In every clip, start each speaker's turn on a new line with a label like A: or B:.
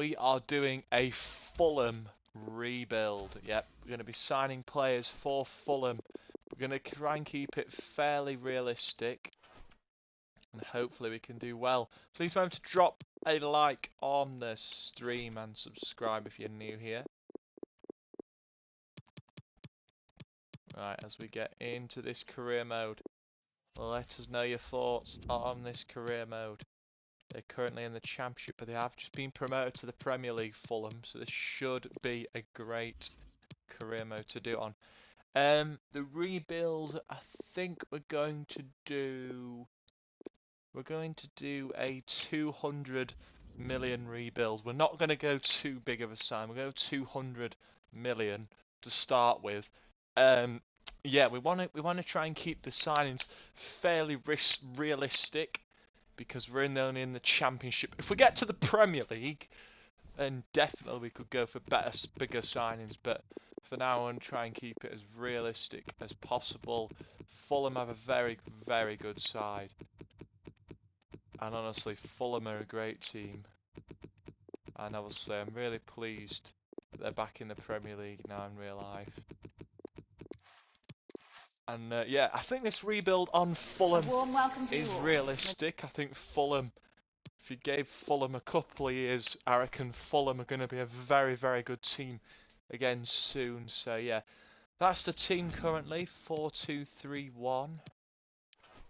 A: we are doing a Fulham rebuild. Yep, we're going to be signing players for Fulham. We're going to try and keep it fairly realistic, and hopefully we can do well. Please remember to drop a like on the stream and subscribe if you're new here. Right, as we get into this career mode, let us know your thoughts on this career mode. They're currently in the Championship, but they have just been promoted to the Premier League, Fulham, so this should be a great career mode to do it on. The rebuild, I think we're going to do a 200 million rebuild. We're not going to go too big of a sign. We'll go 200 million to start with. Yeah, we want to try and keep the signings fairly realistic, because we're only in the Championship. If we get to the Premier League, then definitely we could go for bigger signings. But for now, I want to try and keep it as realistic as possible. Fulham have a very, very good side, and honestly, Fulham are a great team. And obviously, I'm really pleased that they're back in the Premier League now in real life. And yeah, I think this rebuild on Fulham is realistic. I think Fulham, if you gave Fulham a couple of years, I reckon Fulham are going to be a very, very good team again soon. So yeah, that's the team currently, 4-2-3-1,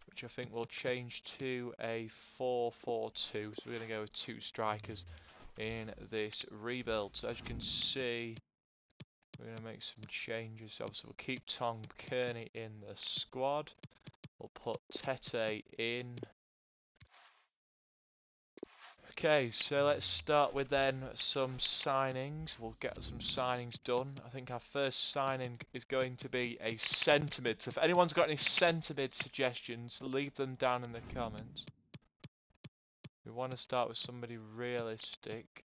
A: which I think will change to a 4-4-2. So we're going to go with 2 strikers in this rebuild. So as you can see, we're going to make some changes. Obviously, we'll keep Tom Kearney in the squad. We'll put Tete in. Okay, so let's start with then some signings. We'll get some signings done. I think our first signing is going to be a centre mid. So if anyone's got any centre mid suggestions, leave them down in the comments. We want to start with somebody realistic.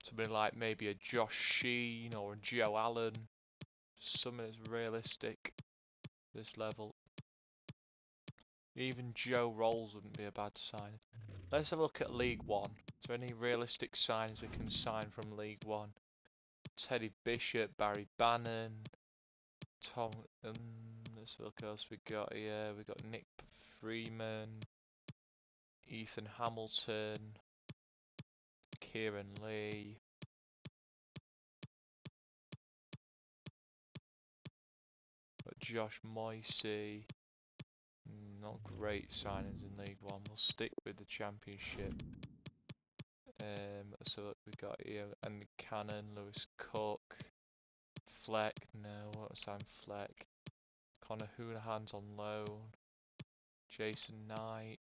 A: Somebody like maybe a Josh Sheen or a Joe Allen. Someone that's realistic this level. Even Joe Rolls wouldn't be a bad sign. Let's have a look at League One. Is there any realistic signs we can sign from League One? Teddy Bishop, Barry Bannon, Tom. Let's look what else we got here. We got Nick Freeman, Ethan Hamilton, Kieran Lee. Got Josh Moisey. Not great signings in League One. We'll stick with the Championship. So what we got here, and Cannon, Lewis Cook, Fleck. No, what was time Fleck? Connor Houlihan's on loan. Jason Knight,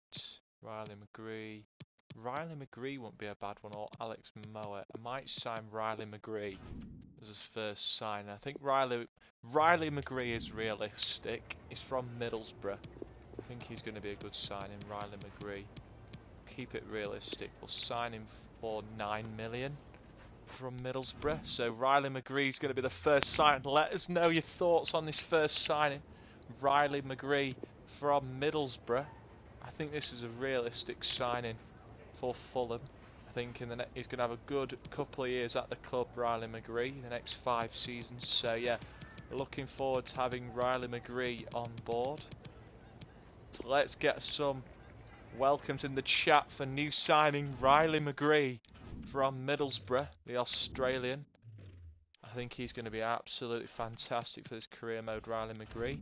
A: Riley McGree. Riley McGree won't be a bad one, or Alex Mowat. I might sign Riley McGree as his first sign. I think Riley McGree is realistic. He's from Middlesbrough. I think he's going to be a good signing, Riley McGree. Keep it realistic. We'll sign him for 9 million from Middlesbrough. So Riley McGree is going to be the first signing. Let us know your thoughts on this first signing, Riley McGree from Middlesbrough. I think this is a realistic signing for Fulham. I think he's going to have a good couple of years at the club, Riley McGree, in the next 5 seasons. So yeah, looking forward to having Riley McGree on board. So let's get some welcomes in the chat for new signing Riley McGree from Middlesbrough, the Australian. I think he's going to be absolutely fantastic for this career mode, Riley McGree.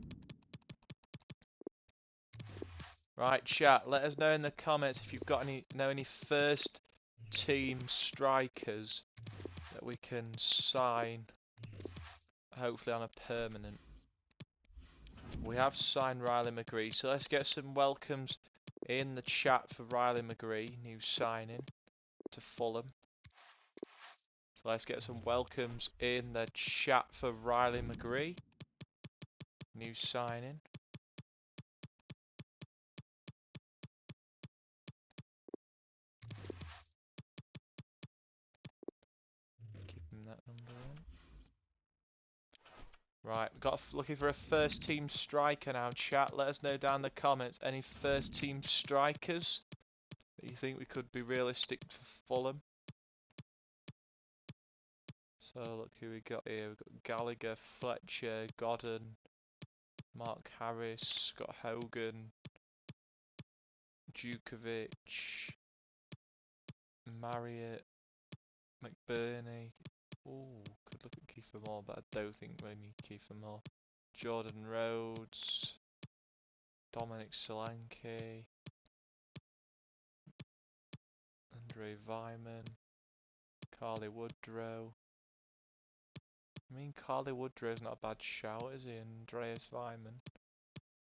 A: Right, chat, let us know in the comments if you've got any first team strikers that we can sign, hopefully on a permanent. We have signed Riley McGree, so let's get some welcomes in the chat for Riley McGree, new signing to Fulham. So let's get some welcomes in the chat for Riley McGree, new signing. Keeping that number in. Right, we've got looking for a first team striker now, chat. Let us know down in the comments any first team strikers that you think we could be realistic for Fulham? So look who we got here. We've got Gallagher, Fletcher, Godden, Mark Harris, Scott Hogan, Djukovic, Marriott, McBurney. Ooh, could look at Kiefer Moore, but I don't think we need Kiefer Moore. Jordan Rhodes, Dominic Solanke, Andre Vyman, Carly Woodrow. I mean, Carly Woodrow's not a bad shout, is he? Andreas Vyman.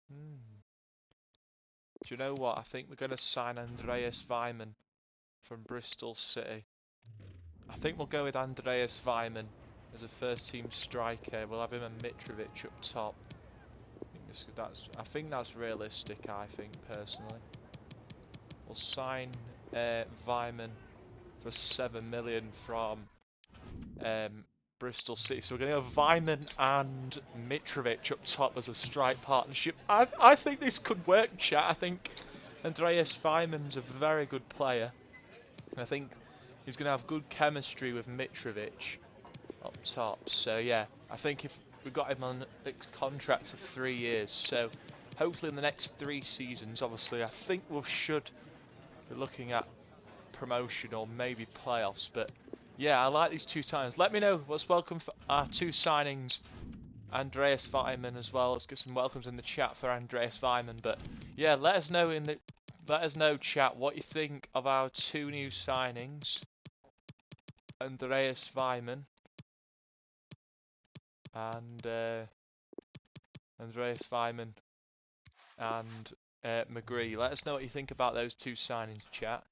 A: Do you know what? I think we're going to sign Andreas Vyman from Bristol City. I think we'll go with Andreas Vyman as a first team striker. We'll have him and Mitrovic up top. I think that's realistic, I think, personally. We'll sign Vyman for 7 million from Bristol City. So we're going to have Vyman and Mitrovic up top as a strike partnership. I think this could work, chat. I think Andreas Vyman's a very good player. I think he's going to have good chemistry with Mitrovic up top. So yeah, I think if we got him on a contract for 3 years, so hopefully in the next 3 seasons, obviously I think we should be looking at promotion or maybe playoffs. But yeah, I like these 2 signings. Let me know what's welcome for our 2 signings. Andreas Vyman as well. Let's get some welcomes in the chat for Andreas Vyman. But yeah, let us know chat what you think of our 2 new signings. Andreas Vyman and Andreas Vyman and McGree. Let us know what you think about those 2 signings, chat.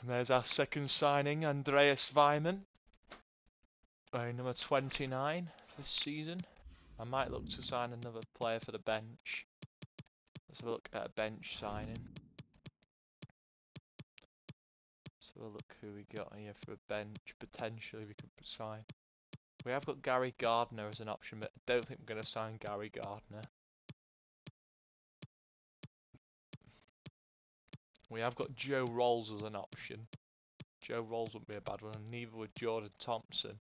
A: And there's our second signing, Andreas Vyman, wearing number 29 this season. I might look to sign another player for the bench. Let's have a look at a bench signing. Let's have a look who we got here for a bench. Potentially we could sign. We have got Gary Gardner as an option, but I don't think we're going to sign Gary Gardner. We have got Joe Rolls as an option. Joe Rolls wouldn't be a bad one, and neither would Jordan Thompson.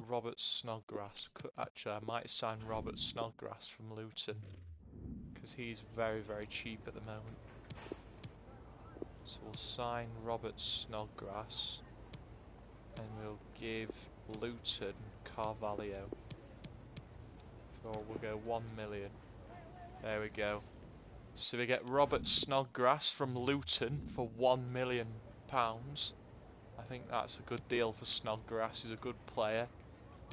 A: Robert Snodgrass. Actually, I might sign Robert Snodgrass from Luton, because he's very, very cheap at the moment. So we'll sign Robert Snodgrass, and we'll give Luton Carvalho. So we'll go 1 million. There we go. So we get Robert Snodgrass from Luton for £1 million. I think that's a good deal for Snodgrass. He's a good player.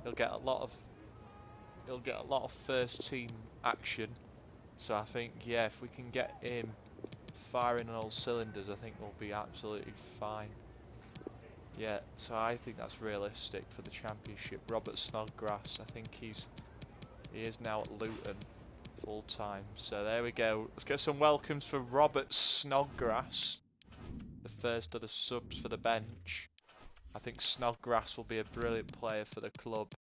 A: He'll get a lot of first team action. So I think, yeah, if we can get him firing on all cylinders, I think we'll be absolutely fine. Yeah, so I think that's realistic for the Championship. Robert Snodgrass, I think he is now at Luton full time. So there we go. Let's get some welcomes for Robert Snodgrass, the first of the subs for the bench. I think Snodgrass will be a brilliant player for the club.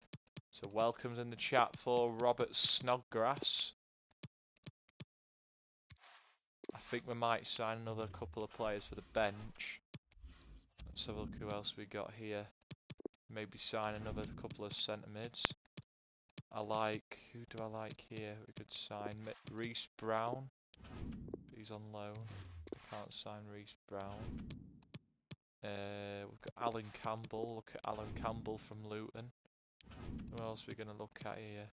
A: So welcomes in the chat for Robert Snodgrass. I think we might sign another couple of players for the bench. Let's have a look who else we got here. Maybe sign another couple of centre mids. Who do I like here? We could sign Reece Brown. He's on loan. I can't sign Reece Brown. We've got Alan Campbell. Look at Alan Campbell from Luton. Who else are we going to look at here?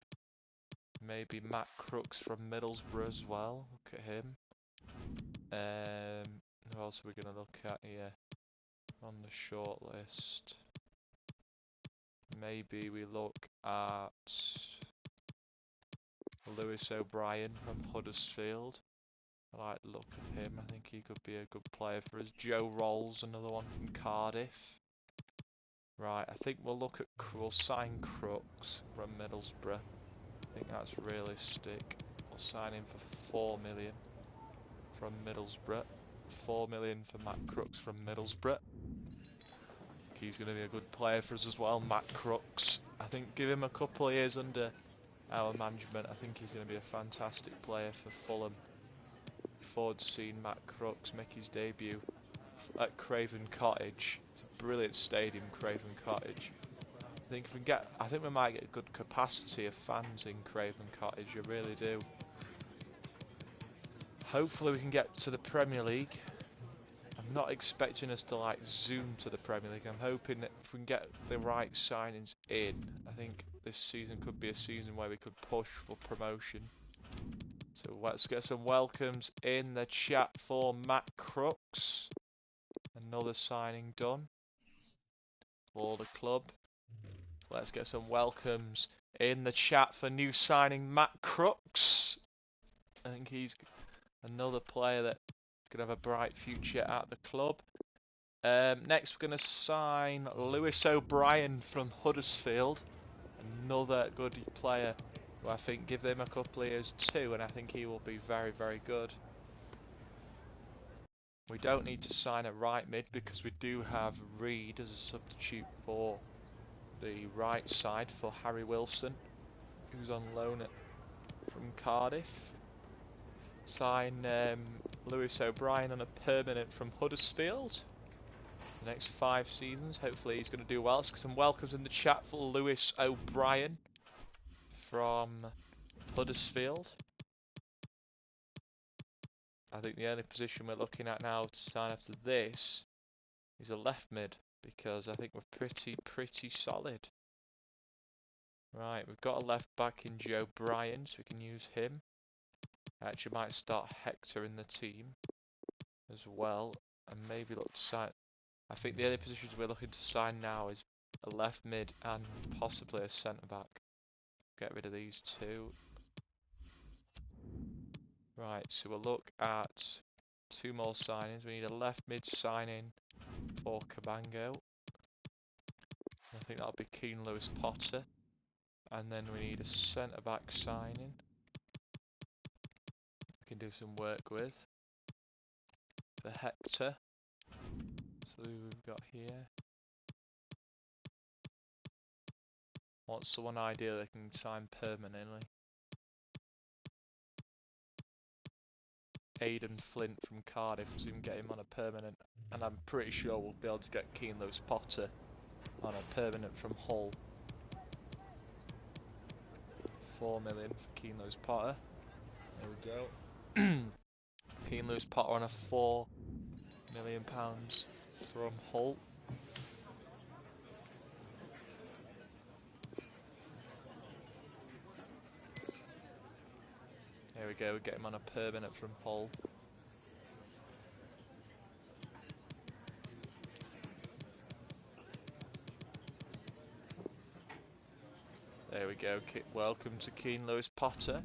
A: Maybe Matt Crooks from Middlesbrough as well. Look at him. Who else are we going to look at here on the short list? Maybe we look at Lewis O'Brien from Huddersfield. I like the look of him. I think he could be a good player for us. Joe Rolls, another one from Cardiff. Right, I think we'll sign Crooks from Middlesbrough. I think that's realistic. We'll sign him for 4 million from Middlesbrough. 4 million for Matt Crooks from Middlesbrough. He's going to be a good player for us as well, Matt Crooks. I think give him a couple of years under our management. I think he's going to be a fantastic player for Fulham. Forward to seeing Matt Crooks make his debut at Craven Cottage. It's a brilliant stadium, Craven Cottage. I think we might get a good capacity of fans in Craven Cottage. I really do. Hopefully we can get to the Premier League. I'm not expecting us to like zoom to the Premier League. I'm hoping that if we can get the right signings in, I think this season could be a season where we could push for promotion. So let's get some welcomes in the chat for Matt Crooks. Another signing done for the club. Let's get some welcomes in the chat for new signing Matt Crooks. I think he's another player that could have a bright future at the club. Next we're going to sign Lewis O'Brien from Huddersfield. Another good player who I think give him a couple of years too, and I think he will be very, very good. We don't need to sign a right mid because we do have Reed as a substitute for the right side for Harry Wilson, who's on loan from Cardiff. Sign Lewis O'Brien on a permanent from Huddersfield. The next 5 seasons, hopefully he's going to do well. Let's get some welcomes in the chat for Lewis O'Brien from Huddersfield. I think the only position we're looking at now to sign after this is a left mid, because I think we're pretty solid. Right, we've got a left back in Joe Bryan, so we can use him. I actually might start Hector in the team as well, and maybe look to sign. I think the only positions we're looking to sign now is a left mid and possibly a centre back. Get rid of these two. Right, so we'll look at 2 more signings. We need a left mid signing for Cabango. I think that'll be Keane Lewis Potter. And then we need a centre back signing we can do some work with for Hector. So who we've got here. What's the one idea they can sign permanently? Aidan Flint from Cardiff, so we can get him on a permanent, and I'm pretty sure we'll be able to get Keane Lewis Potter on a permanent from Hull. 4 million for Keane Lewis Potter. There we go. Keane Lewis Potter on a £4 million from Hull. There we go, we get him on a permanent from Hull. There we go, welcome to Keane Lewis Potter.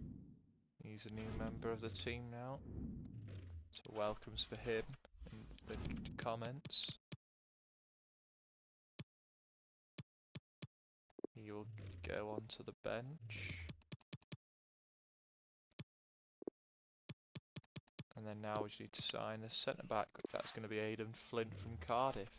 A: He's a new member of the team now. So welcomes for him in the comments. He will go onto the bench. And then now we just need to sign a centre back. That's going to be Aidan Flint from Cardiff.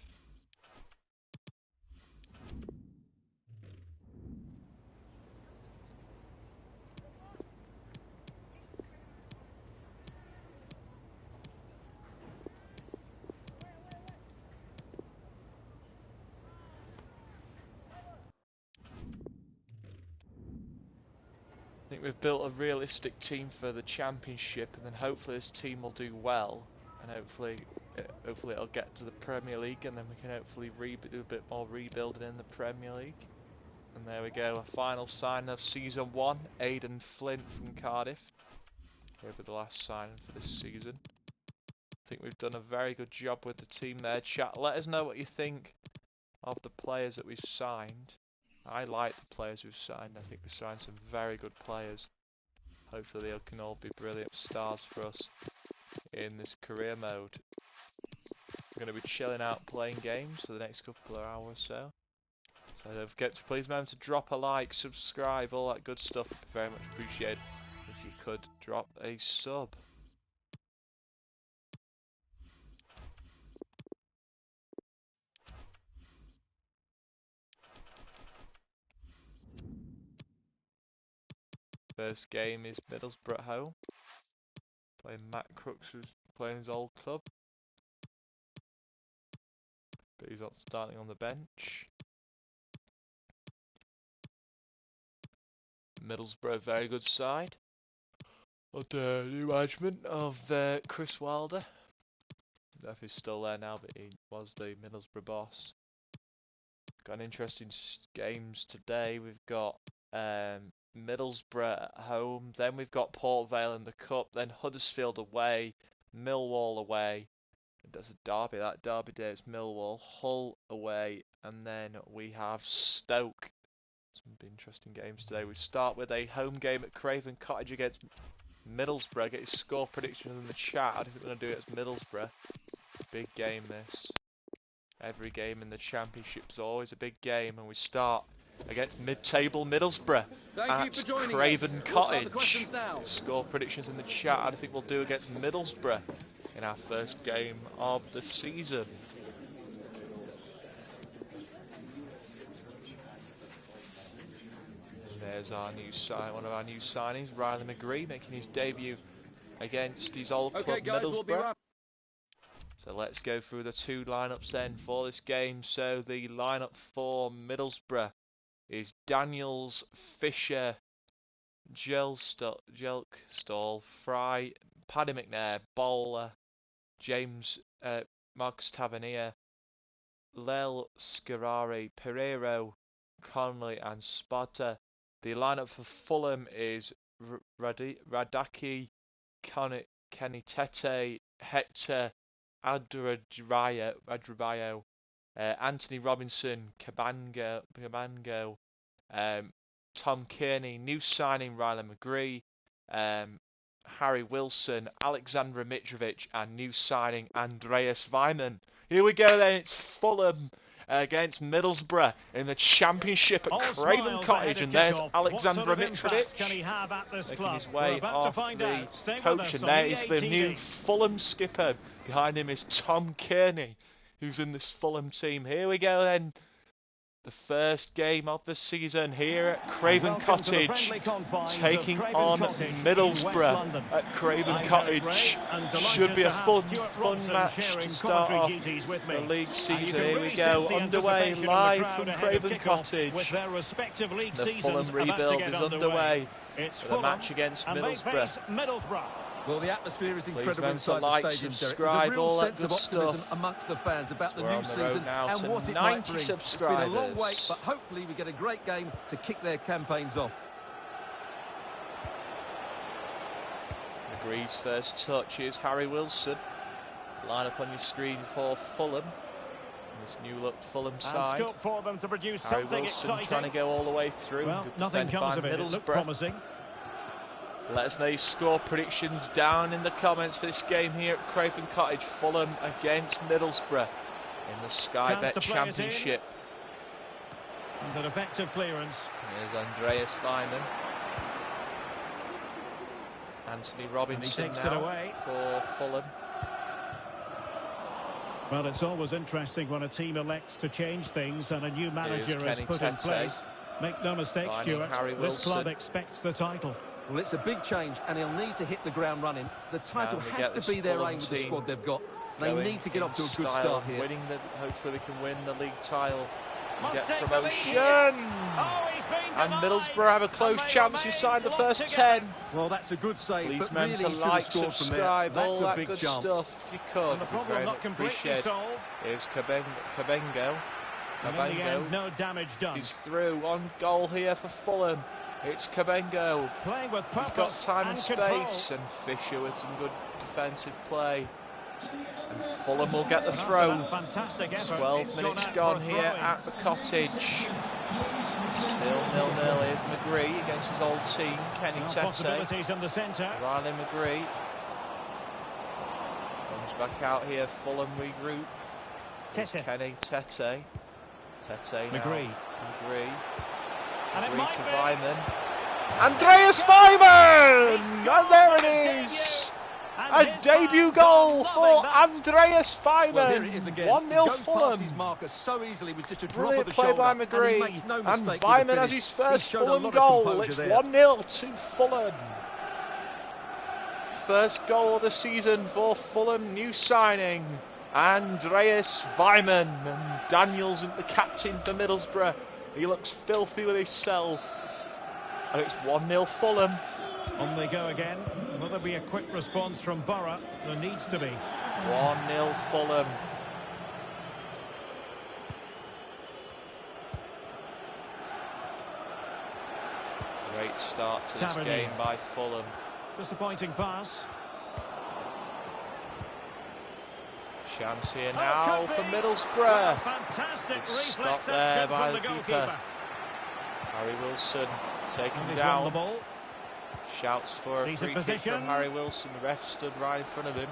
A: I think we've built a realistic team for the championship, and then hopefully this team will do well, and hopefully it'll get to the Premier League, and then we can hopefully do a bit more rebuilding in the Premier League. And there we go, a final sign of season 1, Aidan Flint from Cardiff. Here for the last signing for this season. I think we've done a very good job with the team there. Chat, let us know what you think of the players that we've signed. I like the players we've signed. I think we've signed some very good players. Hopefully they can all be brilliant stars for us in this career mode. I'm going to be chilling out playing games for the next couple of hours or so. So don't forget to please remember to drop a like, subscribe, all that good stuff. It'd be very much appreciated if you could drop a sub. First game is Middlesbrough at home. Playing Matt Crooks, who's playing his old club. But he's not starting on the bench. Middlesbrough, very good side. Under new management of Chris Wilder. I don't know if he's still there now, but he was the Middlesbrough boss. Got an interesting games today. We've got Middlesbrough at home, then we've got Port Vale in the cup, then Huddersfield away, Millwall away. That's a derby. That derby day is Millwall, Hull away, and then we have Stoke. Some interesting games today. We start with a home game at Craven Cottage against Middlesbrough. Get your score prediction in the chat. I think we're going to do it as Middlesbrough. Big game this. Every game in the Championship is always a big game, and we start against mid-table Middlesbrough at Craven Cottage. Score predictions in the chat. I think we'll do against Middlesbrough in our first game of the season. And there's our new one of our new signings, Riley McGree, making his debut against his old club Middlesbrough. So let's go through the two lineups then for this game. So the lineup for Middlesbrough is Daniels, Fisher, Jelkstall, Fry, Paddy McNair, Bowler, James, Marcus Tavernier, Lel Scarari, Pereiro, Conley and Spada. The lineup for Fulham is Radaki, Kenny Tete, Hector, Adrabayo, Anthony Robinson, Cabango, Tom Kearney, new signing Riley McGree, Harry Wilson, Alexander Mitrovic, and new signing Andreas Weimann. Here we go then, it's Fulham against Middlesbrough in the Championship at Craven Cottage, and there's Alexander Mitrovic making his way off the coach, and there is the new Fulham skipper. Behind him is Tom Kearney, who's in this Fulham team. Here we go then. The first game of the season here at Craven Cottage, taking on Middlesbrough at Craven Cottage. Should be a fun match to start off the league season. Here we go, underway live from Craven Cottage. The Fulham rebuild is underway for the match against Middlesbrough.
B: Well, the atmosphere is incredible inside the stadium, Derek. There's a real sense of optimism amongst the fans about the new season and what it might bring. It's been a long wait, but hopefully we get a great game to kick their campaigns off.
A: McGree's first touch is Harry Wilson. Line up on your screen for Fulham. This new look Fulham side.
C: Scope for them to produce
A: Harry
C: something
A: Wilson
C: exciting.
A: trying to go all the way through.
C: Well, nothing comes of it. It looked promising.
A: Let us know your score predictions down in the comments for this game here at Craven Cottage. Fulham against Middlesbrough in the Sky Bet Championship.
C: And an effective clearance.
A: Here's Andreas Weimann. Anthony Robinson
C: takes it away
A: for Fulham.
C: Well, it's always interesting when a team elects to change things and a new manager is put in place. Make no mistake, Stuart, this club expects the title.
B: Well, it's a big change, and he'll need to hit the ground running. The title has to be their aim with the squad they've got. They need to get off to a good start here.
A: Hopefully they can win the league title and get promotion. And Middlesbrough have a close chance inside the first 10.
B: Well, that's a good save.
A: Please
B: but
A: remember
B: really
A: to like, subscribe, all that good
B: chance.
A: stuff if you could.
C: And the problem not completely solved.
A: Here's Cabengo.
C: And in the end, no damage done.
A: He's through on goal here for Fulham. It's Cabengo.
C: Playing with purpose.
A: He's got time and
C: control.
A: space, and Fisher with some good defensive play. And Fulham will get the throw.
C: Fantastic effort.
A: 12 minutes gone here at the Cottage. Still 0-0. Here's McGree against his old team, Kenny Tete.
C: Possibilities in the centre.
A: Riley McGree comes back out here. Fulham regroup.
C: Tete.
A: Kenny Tete. Tete now.
C: McGree. And it might
A: to
C: be.
A: Weimann. Andreas Weimann! And there it is! A debut goal for Andreas Weimann.
B: Well, here it is again.
A: 1-0 Fulham.
B: His marker so easily with just a drop
A: Brilliant
B: of the
A: play by
B: shoulder,
A: McGree. And Weimann has his first Fulham goal. It's
B: there.
A: 1-0 to Fulham. First goal of the season for Fulham. New signing, Andreas Weimann. And Daniels, the captain for Middlesbrough. He looks filthy with himself. And it's 1-0 Fulham.
C: On they go again. Will there be a quick response from Borough? There needs to be.
A: 1-0 Fulham. Great start to this game by Fulham.
C: Disappointing pass.
A: Chance here now for Middlesbrough.
C: Fantastic
A: Stop there by the keeper. Harry Wilson taken down.
C: The ball.
A: Shouts for a free kick from Harry Wilson. The ref stood right in front of him.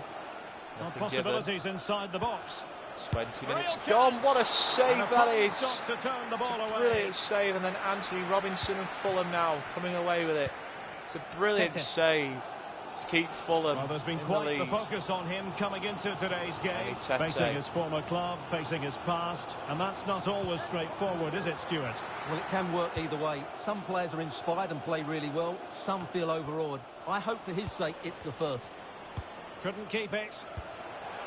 A: Nothing
C: possibilities
A: given.
C: Inside the box.
A: 20 minutes gone. What a save that is.
C: To turn the ball away.
A: Brilliant save. And then Anthony Robinson and Fulham now coming away with it. It's a brilliant save to keep Fulham.
C: Well, there's been quite the focus on him coming into today's game. Facing his former club, facing his past. And that's not always straightforward, is it, Stuart?
B: Well, it can work either way. Some players are inspired and play really well. Some feel overawed. I hope for his sake it's the first.
C: Couldn't keep it.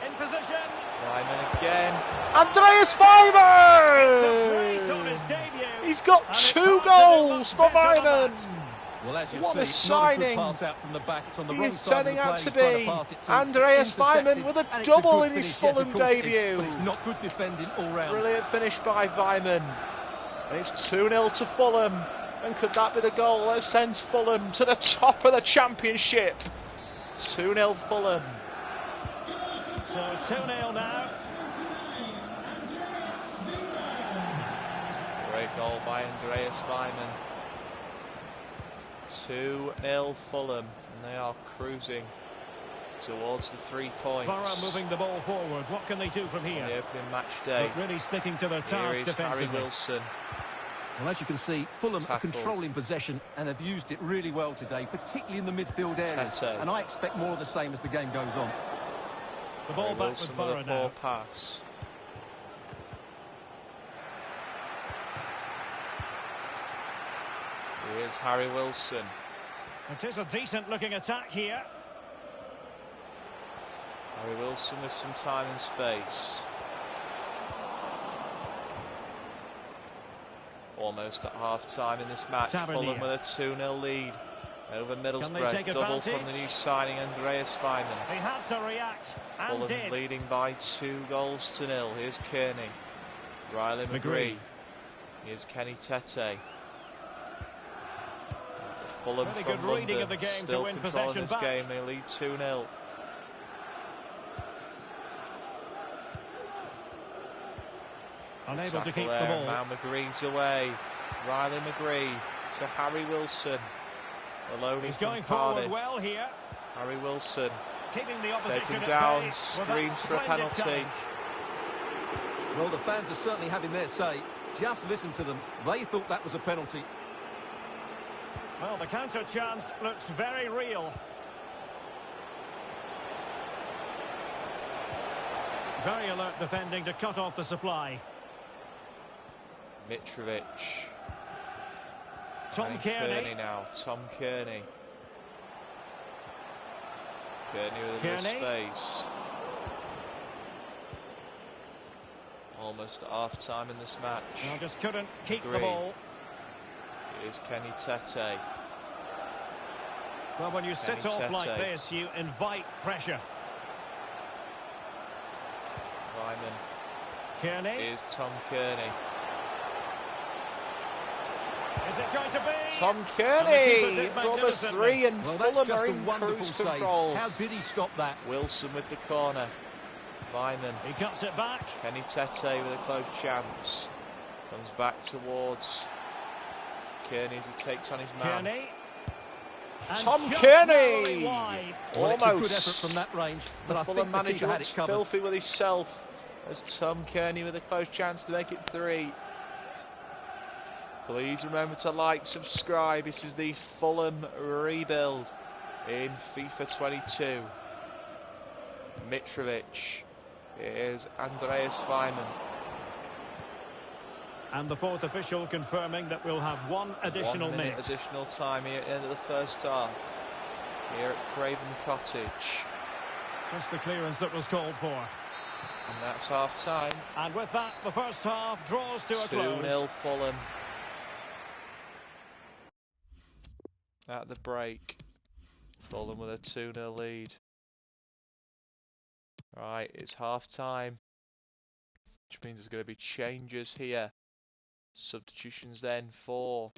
C: In position.
A: Weimann again. Andreas Weimann!
C: It's a brace on his debut.
A: He's got 2 goals for Weimann.
B: Well, as you
A: what
B: see,
A: a signing!
B: Not a good pass out from the back. It's on the
A: he
B: wrong
A: is
B: side
A: turning
B: of the
A: out
B: play.
A: to be Andreas Weimann with a double in his Fulham debut.
B: But it's not good defending all round.
A: Brilliant finish by Weimann. And it's 2-0 to Fulham. And could that be the goal that sends Fulham to the top of the Championship? 2-0 Fulham.
C: So 2-0 now.
A: Great goal by Andreas Weimann. 2-0 Fulham, and they are cruising towards the 3 points.
C: Borough moving the ball forward. What can they do from here?
A: On the opening match day.
C: But really sticking to their task defensively.
A: Harry Wilson.
B: Well, as you can see, Fulham are controlling possession and have used it really well today, particularly in the midfield areas. And I expect more of the same as the game goes on.
C: The ball
A: Harry
C: back with Borough
A: with a
C: now.
A: poor pass. Here's Harry Wilson.
C: It is a decent looking attack here.
A: Harry Wilson with some time and space. Almost at half-time in this match. Fulham with a 2-0 lead over Middlesbrough. Double from the new signing, Andreas Weimann.
C: He had to react and
A: Fulham
C: did.
A: leading by 2-0. Here's Kearney. Riley McGree. Here's Kenny Tete. Fulham
C: Very
A: from
C: good reading
A: London,
C: of the game
A: still
C: to win
A: controlling
C: possession
A: this
C: back.
A: game. They lead 2-0.
C: Unable to keep
A: there,
C: the ball.
A: Now McGree's away. Riley McGree to Harry Wilson. Alone
C: He's
A: from
C: going
A: Cardiff.
C: forward well here.
A: Harry Wilson
C: Keeping the opposition
A: taken
C: at
A: down,
C: bay.
A: screams for a penalty.
C: Challenge.
B: Well, the fans are certainly having their say. Just listen to them. They thought that was a penalty.
C: Well, the counter chance looks very real. Very alert defending to cut off the supply.
A: Mitrovic.
C: Tom Kearney
A: now. Tom Kearney. Kearney with a little space. Almost at half-time in this match.
C: No, just couldn't keep the ball.
A: Here's Kenny Tete.
C: Well, when you sit off like this, you invite pressure.
A: Weimann.
C: Kearney.
A: Here's Tom Kearney.
C: Is it going to be?
A: Tom Kearney! Number 3 and Fulham are in cruise control.
B: How did he stop that?
A: Wilson with the corner. Weimann.
C: He cuts it back.
A: Kenny Tete with a close chance. Comes back towards Kearney as he takes on his man.
C: Kearney.
A: Tom Kearney!
B: Well, it's a good effort from that range, but I think the keeper had it covered.
A: Filthy with himself as Tom Kearney with a close chance to make it 3. Please remember to like, subscribe. This is the Fulham rebuild in FIFA 22. Mitrovic. Here's Andreas Weimann.
C: And the fourth official confirming that we'll have one additional
A: 1 minute additional time here at the end of the first half. Here at Craven Cottage.
C: Just the clearance that was called for.
A: And that's half time.
C: And with that, the first half draws to a close.
A: 2-0 Fulham. At the break. Fulham with a 2-0 lead. Right, it's half time. Which means there's going to be changes here. Substitutions then for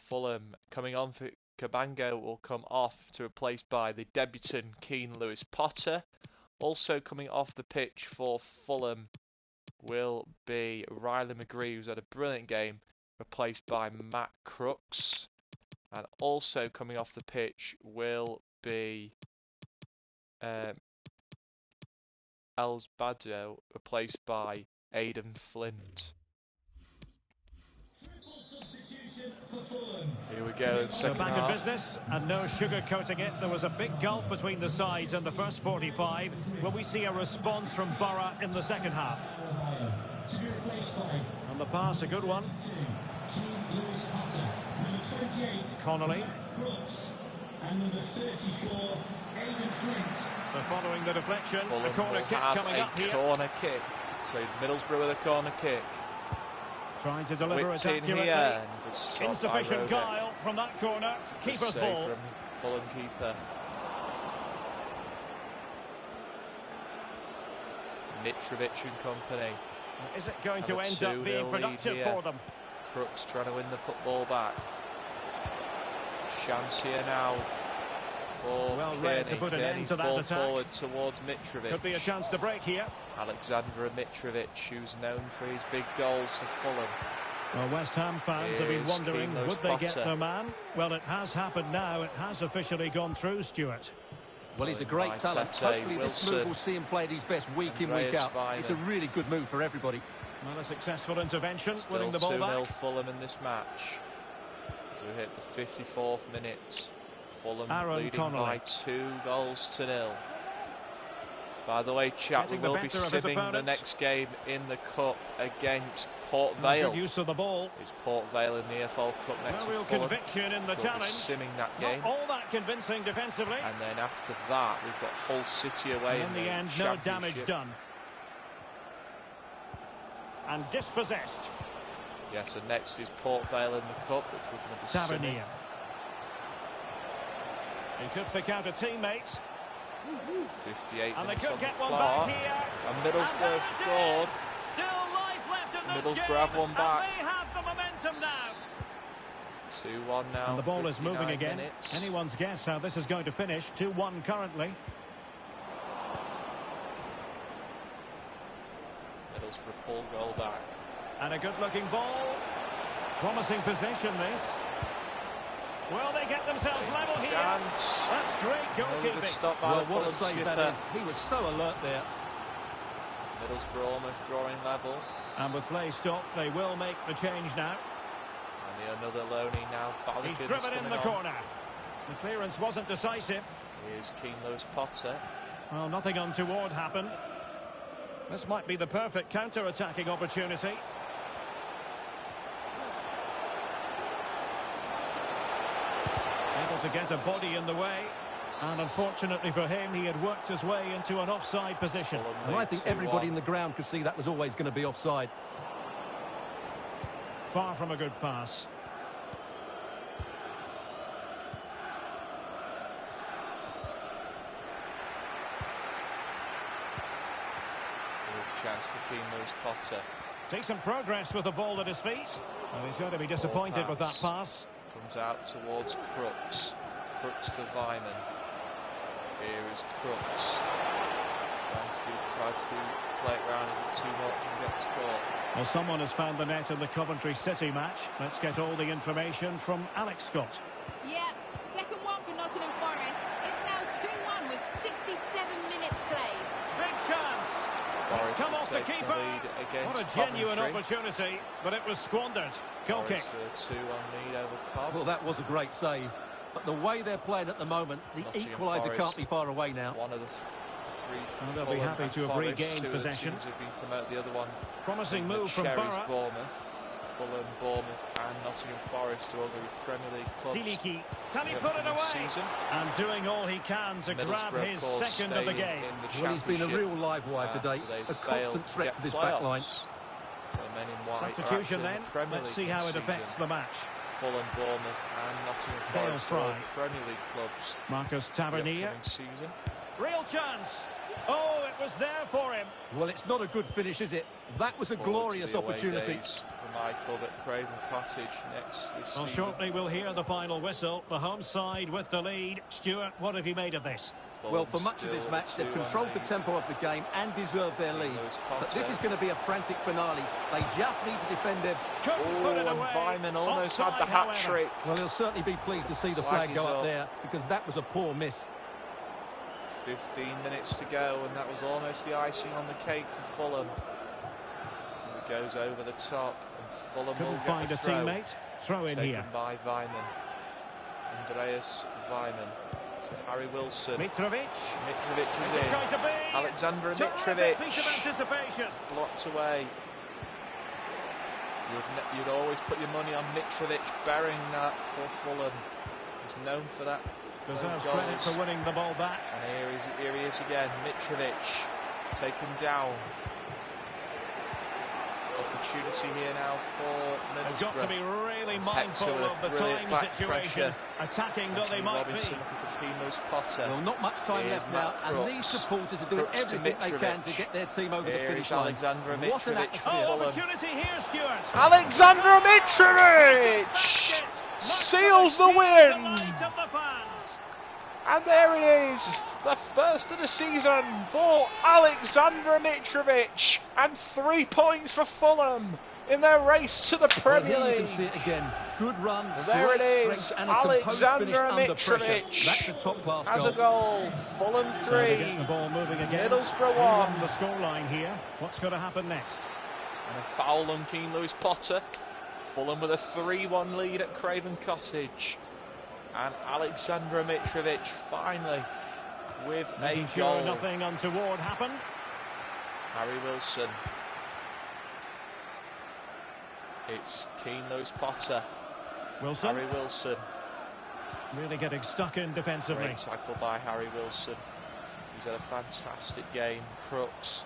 A: Fulham. Coming on for Cabango will come off to replace by the debutant Keane Lewis Potter. Also coming off the pitch for Fulham will be Riley McGree, who's had a brilliant game, replaced by Matt Crooks. And also coming off the pitch will be Els Badjo, replaced by Aidan Flint. Here we go, second
C: back
A: half.
C: in business, and no sugar-coating it. There was a big gulf between the sides in the first 45. Will we see a response from Borough in the second half? And the pass, a good one. Connolly.
D: And number 34, Aidan Flint.
C: So following the deflection,
A: Fulham
C: a corner kick coming up here.
A: Corner kick. So Middlesbrough with a corner kick.
C: Trying to deliver it accurately.
A: Here,
C: insufficient guile from that corner. Keeper's ball.
A: From Fulham keeper. Mitrovic and company.
C: Is it going to end up being productive for them?
A: Crooks trying to win the football back. Chance here now.
C: Well read to put an end to that attack.
A: Forward towards Mitrovic.
C: Could be a chance to break here.
A: Alexander Mitrovic, who's known for his big goals for Fulham.
C: Well, West Ham fans have been wondering, would they get their man? Well, it has happened now. It has officially gone through, Stuart.
B: Well, he's a great talent. Hopefully this move will see him play at his best week in, week out. It's a really good move for everybody.
C: Well, a successful intervention,
A: Still
C: winning the ball back.
A: 2-0 Fulham in this match. So we hit the 54th minute. Fulham leading by 2-0. By the way, chat, we will be simming the next game in the Cup against Port Vale.
C: Good use of the ball.
A: It's Port Vale in the EFL Cup next to
C: real
A: Fulham.
C: Conviction in the challenge.
A: Simming that game.
C: Not all that convincing defensively.
A: And then after that, we've got Hull City away
C: in the end, no damage done. And dispossessed.
A: Yes, and next is Port Vale in the Cup, which we're going to be
C: Tavernier. He could pick out a teammate.
A: 58
C: and they
A: minutes
C: could get
A: on
C: one
A: the
C: back
A: clock.
C: here.
A: And Middlesbrough scored.
C: Still life left in this
A: Middlesbrough
C: game,
A: have one back.
C: and they have the momentum now.
A: 2-1 now.
C: And the ball is moving again.
A: Minutes.
C: Anyone's guess how this is going to finish. 2-1 currently.
A: Middlesbrough pull goal back.
C: And a good-looking ball. Promising possession, this. Will they get themselves level here?
A: Chance.
C: That's great goalkeeping.
B: Well, what a save that is. He was so alert there.
A: Middlesbrough almost drawing level.
C: And with play stopped, they will make the change now.
A: And another loanee now.
C: He's driven in the corner. The clearance wasn't decisive.
A: Here's Keane Lewis Potter.
C: Well, nothing untoward happened. This might be the perfect counter-attacking opportunity. Able to get a body in the way. And unfortunately for him, he had worked his way into an offside position.
B: And I think everybody in the ground could see that was always going to be offside.
C: Far from a good pass.
A: Chance for Keane Lewis Potter.
C: Decent progress with the ball at his feet. Well, he's going to be disappointed with that pass.
A: Comes out towards Crooks. Crooks to Weimann. Here is Crooks. Trying to play it round a bit too much and get scored.
C: Well, someone has found the net in the Coventry City match. Let's get all the information from Alex Scott.
E: Yeah, second one for Nottingham Forest. It's now 2-1 with 67 minutes played.
C: Big chance. It's come off the keeper. What a genuine opportunity, but it was squandered. Goal kick.
A: 2-1 lead over Cobb.
B: Well, that was a great save. But the way they're playing at the moment, the equaliser can't be far away now.
A: One of the
C: And they'll be happy to have regained possession.
A: Have been promoted. The other one,
C: promising move from Borough.
A: Bournemouth, Fulham, Bournemouth, and Nottingham Forest to all the Premier League clubs.
C: Siliki, can he put it away? And doing all he can to grab his second of the game.
B: Well, he's been a real live wire today, a constant threat to this back line.
A: So men in white
C: substitution then. Let's see how it affects the match.
A: Fulham, Bournemouth, and Nottingham Forest, all Premier League clubs.
C: Marcus Tavernier. Real chance. Oh, it was there for him.
B: Well, it's not a good finish, is it? That was a glorious opportunity.
A: For my club at Craven Cottage next this season.
C: Shortly we'll hear the final whistle. The home side with the lead. Stuart, what have you made of this?
B: Well, for much of this match, they've controlled the tempo of the game and deserved their lead. But this is going to be a frantic finale. They just need to defend their...
A: and Vyman almost had the hat-trick.
B: Well, he'll certainly be pleased to see the flag go up there, because that was a poor miss.
A: 15 minutes to go, and that was almost the icing on the cake for Fulham. As it goes over the top, and Fulham will
C: find a teammate. Throw in here.
A: By Vyman. Andreas Vyman. To Harry Wilson.
C: Mitrovic.
A: Mitrovic is in. Alexander Mitrovic.
C: Piece of anticipation.
A: Blocked away. You'd always put your money on Mitrovic burying that for Fulham. He's known for that.
C: Deserves credit for winning the ball back.
A: And here he is again. Mitrovic taken down. Opportunity here now for Middlesbrough.
C: They've got to be really mindful of the time situation, attacking though they might be.
B: Well, not much time left now, and these supporters are doing everything they can to get their team over the finish line. What an atmosphere.
C: Opportunity here, Stuart.
A: Alexander Mitrovic seals the win. And there it is, the first of the season for Alexander Mitrovic, and 3 points for Fulham in their race to the Premier League.
B: You can see it again. Good run,
A: there it is,
B: and
A: Alexander Mitrovic has a goal. Fulham 3,
C: the ball moving again.
A: Middlesbrough 1.
C: The scoreline here. What's going to happen next?
A: And a foul on Keane Lewis Potter. Fulham with a 3-1 lead at Craven Cottage. And Alexander Mitrovic finally with a goal.
C: Nothing untoward happened.
A: Harry Wilson. It's Keane Lewis Potter.
C: Wilson.
A: Harry Wilson.
C: Really getting stuck in defensively.
A: Great tackle by Harry Wilson. He's had a fantastic game. Crooks.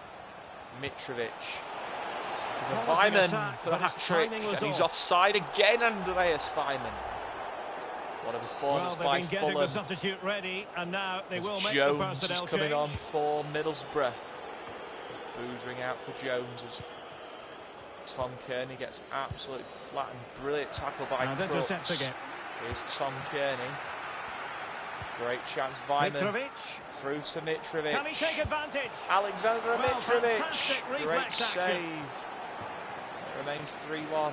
A: Mitrovic. Vyman for the hat-trick. And he's offside again, Andreas Vyman. What a performance by Fulham.
C: They've been getting the substitute ready, and now they will make the personnel change.
A: Coming on for Middlesbrough. Boozering out for Jones as Tom Kearney gets absolutely flat and brilliant tackle by Crooks.
C: Intercepts again.
A: Here's Tom Kearney. Great chance, Vyman.
C: Mitrovic.
A: Through to Mitrovic.
C: Can he take advantage?
A: Alexander Mitrovic.
C: Fantastic
A: great save. It remains 3-1.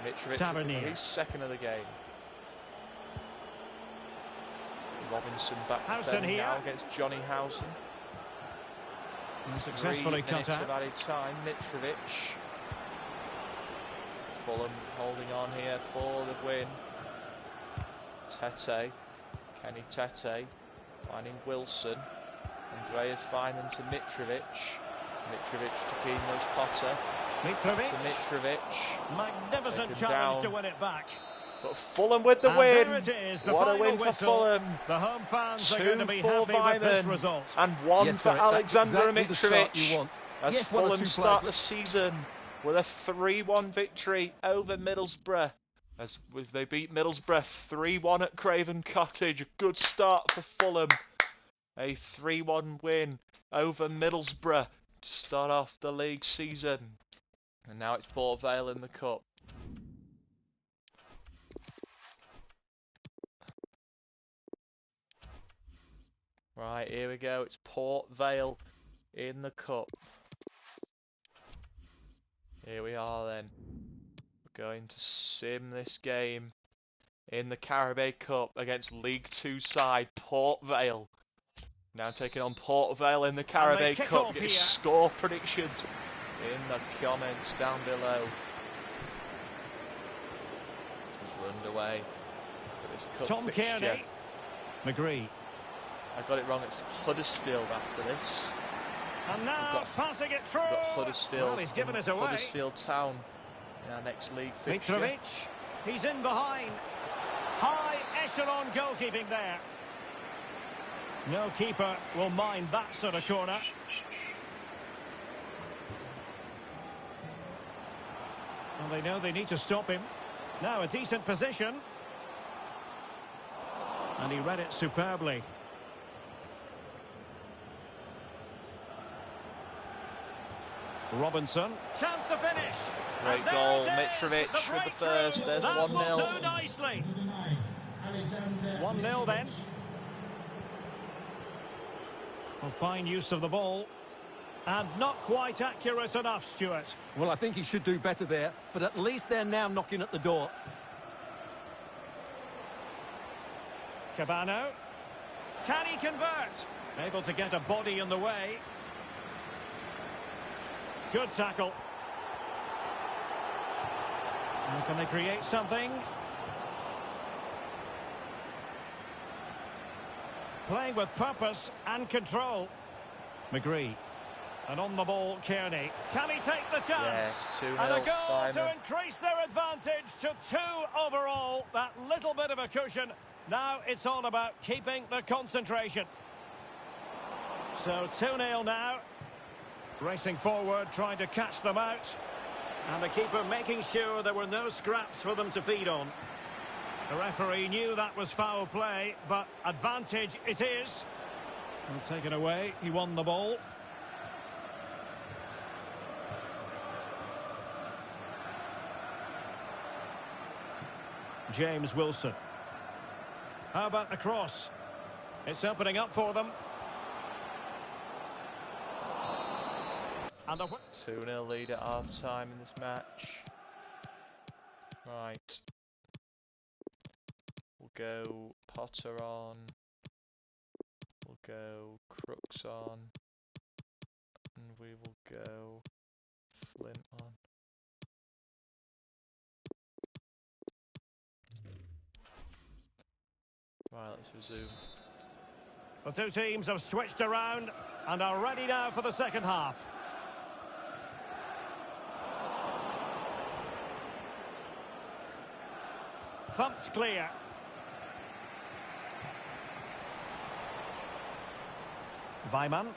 A: Mitrovic, he's second of the game. Robinson back now against Johnny Howson.
C: Successfully cut out.
A: Of added time. Mitrovic. Fulham holding on here for the win. Tete, Kenny Tete, finding Wilson. Andreas Vyman to Mitrovic. Mitrovic to Keane Lewis Potter.
C: Mitrovic.
A: To Mitrovic.
C: Magnificent challenge to win it back.
A: But Fulham with the win.
C: There it is,
A: what a win for Fulham.
C: The home fans are going to be happy with this result.
A: And 1 for Alexander Mitrovic. As
B: yes,
A: Fulham start the season with a 3-1 victory over Middlesbrough. As they beat Middlesbrough 3-1 at Craven Cottage. A good start for Fulham. A 3-1 win over Middlesbrough to start off the league season. And now it's Port Vale in the cup. Right, here we go. It's Port Vale in the cup. Here we are then. We're going to sim this game in the Carabao Cup against League 2 side Port Vale. Now taking on Port Vale in the Carabao Cup. Get score predictions in the comments down below. Just run away for this cup
C: Tom
A: fixture.
C: Kearney. McGree.
A: I got it wrong. It's Huddersfield after this.
C: And now passing it through.
A: We've got Huddersfield.
C: Well, he's given us away.
A: Huddersfield Town in our next league fixture.
C: Mitrovic, he's in behind. High echelon goalkeeping there. No keeper will mind that sort of corner. Well, they know they need to stop him. Now a decent position. And he read it superbly. Robinson, chance to finish.
A: Great goal, Mitrovic with the first. There's 1-0.
C: That will do nicely. 1-0 then. Well, fine use of the ball. And not quite accurate enough, Stuart.
B: Well, I think he should do better there, but at least they're now knocking at the door.
C: Cabano. Can he convert? Able to get a body in the way. Good tackle. And can they create something? Playing with purpose and control. McGree. And on the ball, Kearney. Can he take the chance?
A: Yes, 2-0.
C: And a goal to increase their advantage to 2 overall. That little bit of a cushion. Now it's all about keeping the concentration. So 2-0 now. Racing forward, trying to catch them out. And the keeper making sure there were no scraps for them to feed on. The referee knew that was foul play, but advantage it is. And taken away, he won the ball. James Wilson. How about the cross? It's opening up for them. And the
A: 2-0 lead at half-time in this match. Right. We'll go Potter on. We'll go Crooks on. And we will go Flint on. Right, let's resume.
C: The two teams have switched around and are ready now for the second half. Thumped clear. Weimann.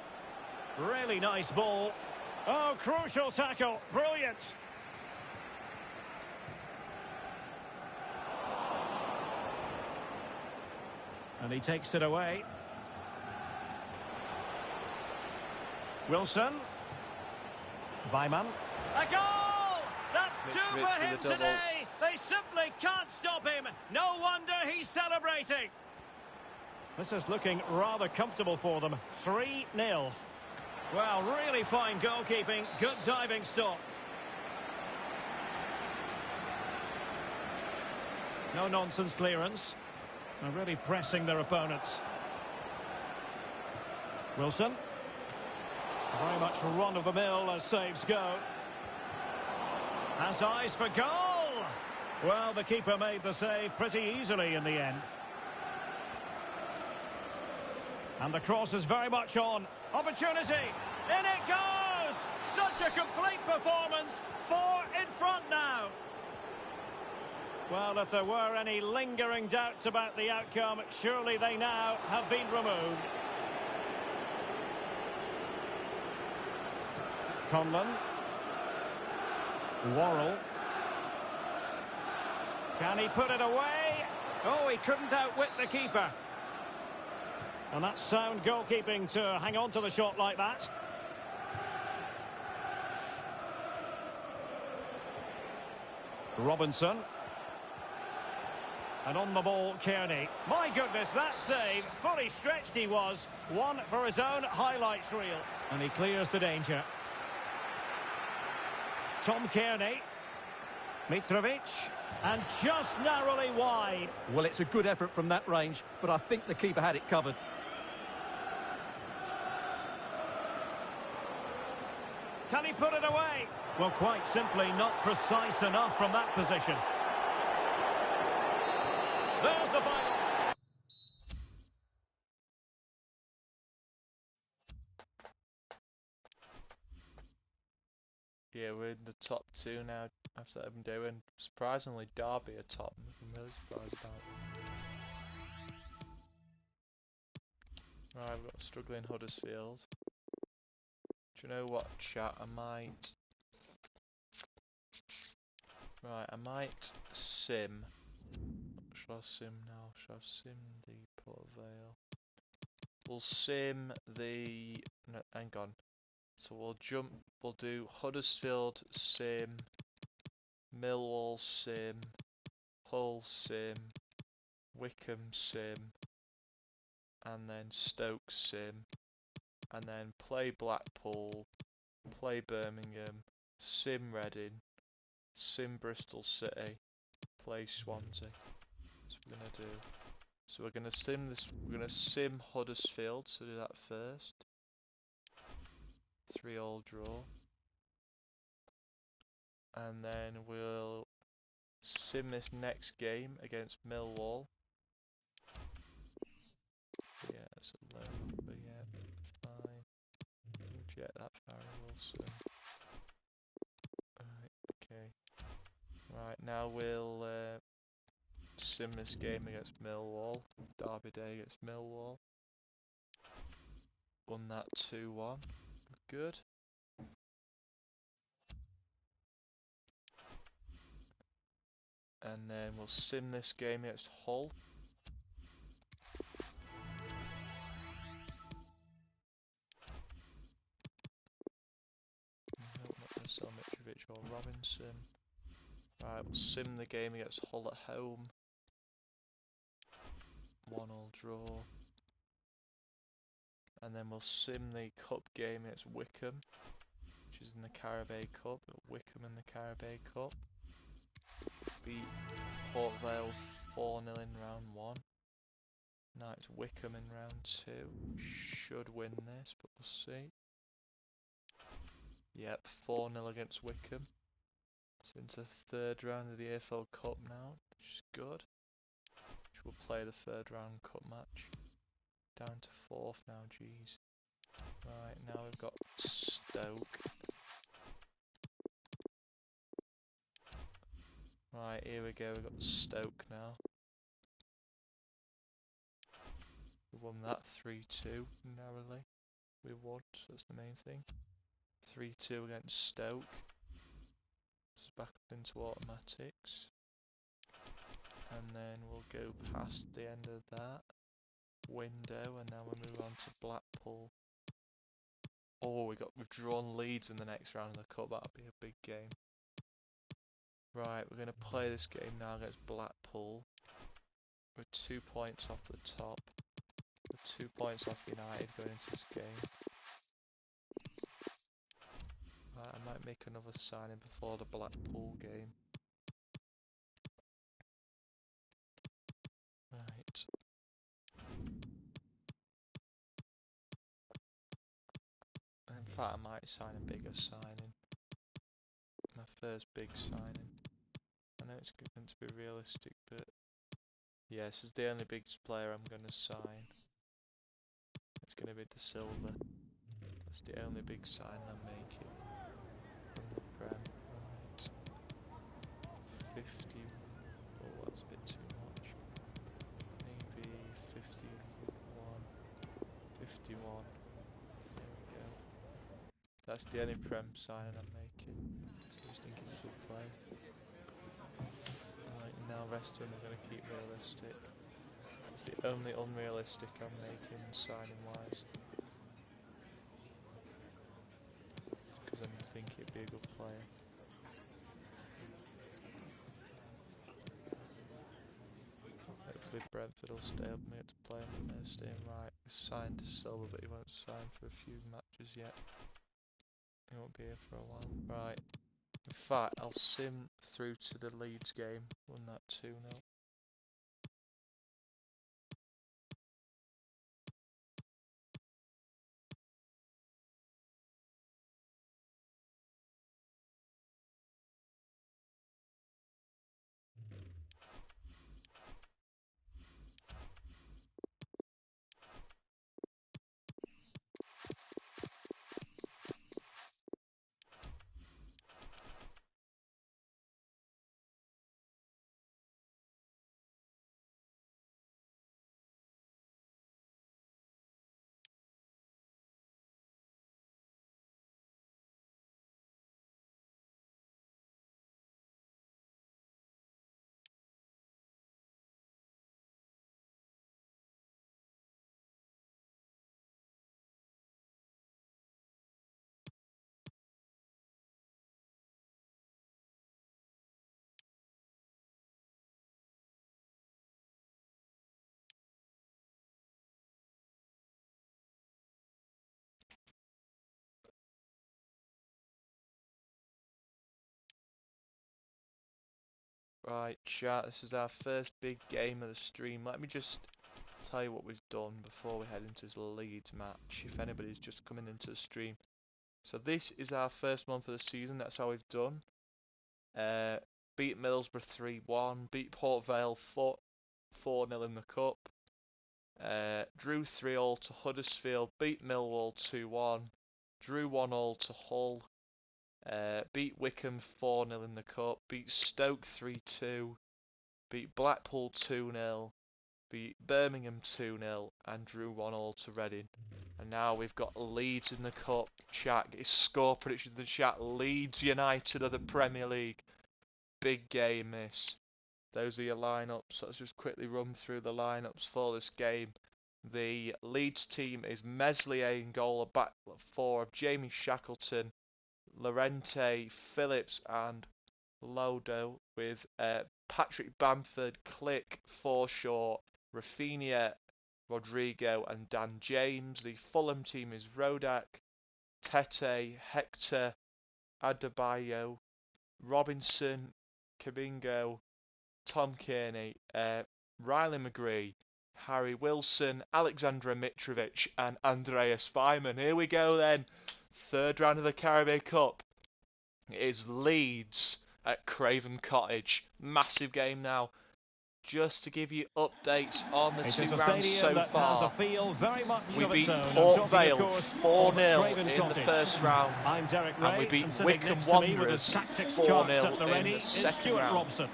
C: Really nice ball. Oh, crucial tackle. Brilliant. And he takes it away. Wilson. Weimann. A goal! That's 2 for him today. They simply can't stop him. No wonder he's celebrating. This is looking rather comfortable for them. 3-0. Well, really fine goalkeeping. Good diving stop. No nonsense clearance. And really pressing their opponents. Wilson. Very much run-of-the-mill as saves go. Has eyes for goal. Well, the keeper made the save pretty easily in the end. And the cross is very much on. Opportunity. In it goes. Such a complete performance. 4 in front now. Well, if there were any lingering doubts about the outcome, surely they now have been removed. Conlon. Worrell. Can he put it away? Oh, he couldn't outwit the keeper. And that's sound goalkeeping to hang on to the shot like that. Robinson. And on the ball, Kearney. My goodness, that save. Fully stretched he was. One for his own highlights reel. And he clears the danger. Tom Kearney. Mitrovic. And just narrowly wide.
B: Well, it's a good effort from that range, but I think the keeper had it covered.
C: Can he put it away? Well, quite simply not precise enough from that position. There's the final.
A: Yeah, we're in the top 2 now after that I've been doing. Surprisingly, Derby are top. I'm really surprised about it. Right, we've got struggling Huddersfield. Do you know what, chat? I might sim. Should I sim now? Should I sim the Port Vale? We'll sim the... No, hang on. So we'll do Huddersfield sim, Millwall sim, Hull sim, Wickham sim, and then Stoke sim, and then play Blackpool, play Birmingham, sim Reading, sim Bristol City, play Swansea. That's what we're gonna do. So we're gonna sim this. We're gonna sim Huddersfield. So do that first. 3-3 draw, and then we'll sim this next game against Millwall. Yeah, it's a low number. Yeah, fine. Reject that variable. Sim. Right. Okay. Right. Now we'll sim this game against Millwall. Derby Day against Millwall. Won that 2-1. Good. And then we'll sim this game against Hull. No, not going to sell Mitrovic or Robinson. Right, we'll sim the game against Hull at home. 1-1 draw. And then we'll sim the cup game against Wickham, which is in the Carabao Cup. Wickham in the Carabao Cup. Beat Port Vale 4-0 in round 1. Now it's Wickham in round 2. Should win this, but we'll see. Yep, 4-0 against Wickham. So into the 3rd round of the AFL Cup now, which is good. Which will play the 3rd round cup match. Down to 4th now, jeez. Right, now we've got Stoke. Right, here we go, we've got Stoke now. We won that 3-2 narrowly. We won, so that's the main thing. 3-2 against Stoke. It's back up into automatics. And then we'll go past the end of that window, and now we'll move on to Blackpool. Oh, we've drawn Leeds in the next round of the cup. That'll be a big game. Right, we're going to play this game now against Blackpool. We're 2 points off the top. We're 2 points off United going into this game. Right, I might make another signing before the Blackpool game. Right. In fact, I might sign a bigger signing. My first big signing. I know it's going to be realistic, but yeah, this is the only big player I'm going to sign. It's going to be De Silva. That's the only big signing I'm making from the Prem. Right. 50. Oh, that's a bit too much. Maybe 51. 51. There we go. That's the only Prem signing I'm making. So I was thinking it's a good play. Right, now rest of them are going to keep realistic. It's the only unrealistic I'm making signing wise. Because I think it'd be a good player. Hopefully Brentford will stay up and get to play him, but they're staying right. We've signed De Silva, but he won't sign for a few matches yet. He won't be here for a while. Right. In fact, I'll sim through to the Leeds game. Won that 2-0. Right, chat, this is our first big game of the stream. Let me just tell you what we've done before we head into this Leeds match, if anybody's just coming into the stream. So this is our first month of the season, that's how we've done. Beat Middlesbrough 3-1, beat Port Vale 4-0 in the Cup. Drew 3-0 to Huddersfield, beat Millwall 2-1, drew 1-0 to Hull. Beat Wickham 4-0 in the Cup, beat Stoke 3-2, beat Blackpool 2-0, beat Birmingham 2-0 and drew 1-0 to Reading. And now we've got Leeds in the Cup. Chat, get his score predictions in the chat. Leeds United of the Premier League. Big game this. Those are your lineups. Let's just quickly run through the lineups for this game. The Leeds team is Meslier in goal, a back four of Jamie Shackleton, Llorente, Phillips and Lodo, with Patrick Bamford, Click, Forshaw, Rafinha, Rodrigo and Dan James. The Fulham team is Rodak, Tete, Hector, Adebayo, Robinson, Kabingo, Tom Kearney, Riley McGree, Harry Wilson, Alexandra Mitrovic and Andreas Weimann. Here we go then. Third round of the Carabao Cup. It is Leeds at Craven Cottage. Massive game now. Just to give you updates on the two rounds so far. We beat Port Vale 4-0 in the first round. And we beat Wickham Wanderers 4-0 in the second round. So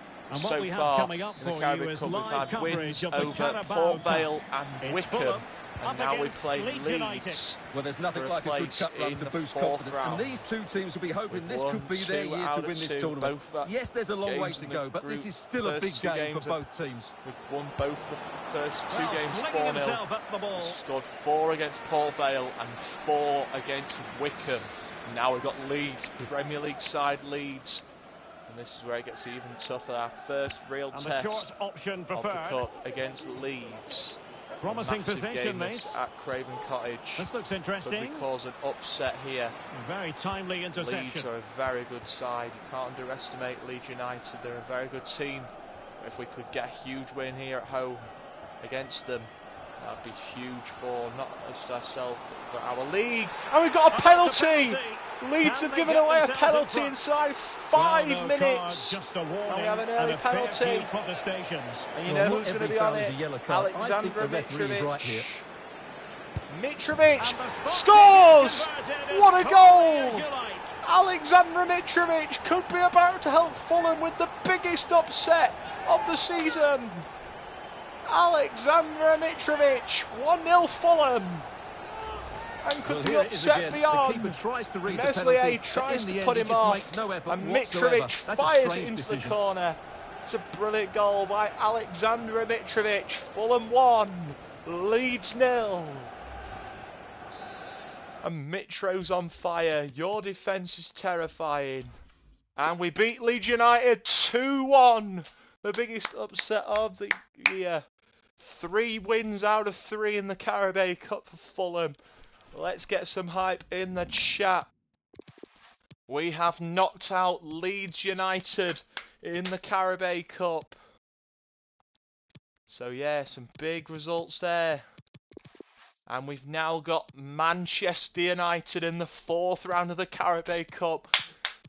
A: far in the Carabao Cup we've had wins over Port Vale and Wickham. And now we play Leeds.
B: Well, there's nothing like a good cup run to boost confidence. And these two teams will be hoping this could be their year to win this tournament. Yes, there's a long way to go, but this is still a big game for both teams.
A: We've won both the first two games 4-0. Scored 4 against Port Vale and 4 against Wickham. Now we've got Leeds, Premier League side Leeds. And this is where it gets even tougher. Our first real test of the cup against Leeds.
C: Promising position this
A: at Craven Cottage.
C: This looks interesting.
A: Could we cause an upset here?
C: Very timely interception.
A: Leeds are a very good side. You can't underestimate Leeds United. They're a very good team. If we could get a huge win here at home against them, that'd be huge for not just ourselves but for our league. And we've got a penalty. Leeds have given away a penalty inside 5 minutes. And we have an early penalty. And you know who's going to be on it? Alexandra Mitrovic. Mitrovic scores! What a goal! Alexandra Mitrovic could be about to help Fulham with the biggest upset of the season. Alexandra Mitrovic, 1-0 Fulham. And could be upset beyond. Meslier tries to put him off, and Mitrovic fires it into the corner. It's a brilliant goal by Alexandra Mitrovic. Fulham 1, Leeds 0. And Mitro's on fire. Your defence is terrifying. And we beat Leeds United 2-1. The biggest upset of the year. 3 wins out of 3 in the Carabao Cup for Fulham. Let's get some hype in the chat. We have knocked out Leeds United in the Carabao Cup. So yeah, some big results there. And we've now got Manchester United in the 4th round of the Carabao Cup.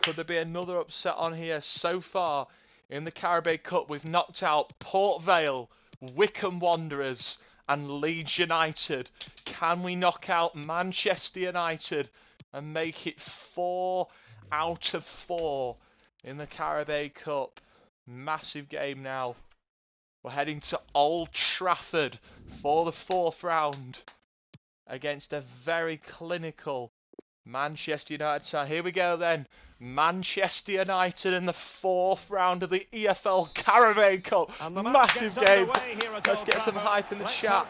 A: Could there be another upset on here? So far in the Carabao Cup we've knocked out Port Vale, Wickham Wanderers and Leeds United. Can we knock out Manchester United and make it 4 out of 4 in the Carabao Cup? Massive game now. We're heading to Old Trafford for the 4th round against a very clinical Manchester United side. Here we go then. Manchester United in the 4th round of the EFL Carabao Cup. Massive game. Let's get some hype in the chat.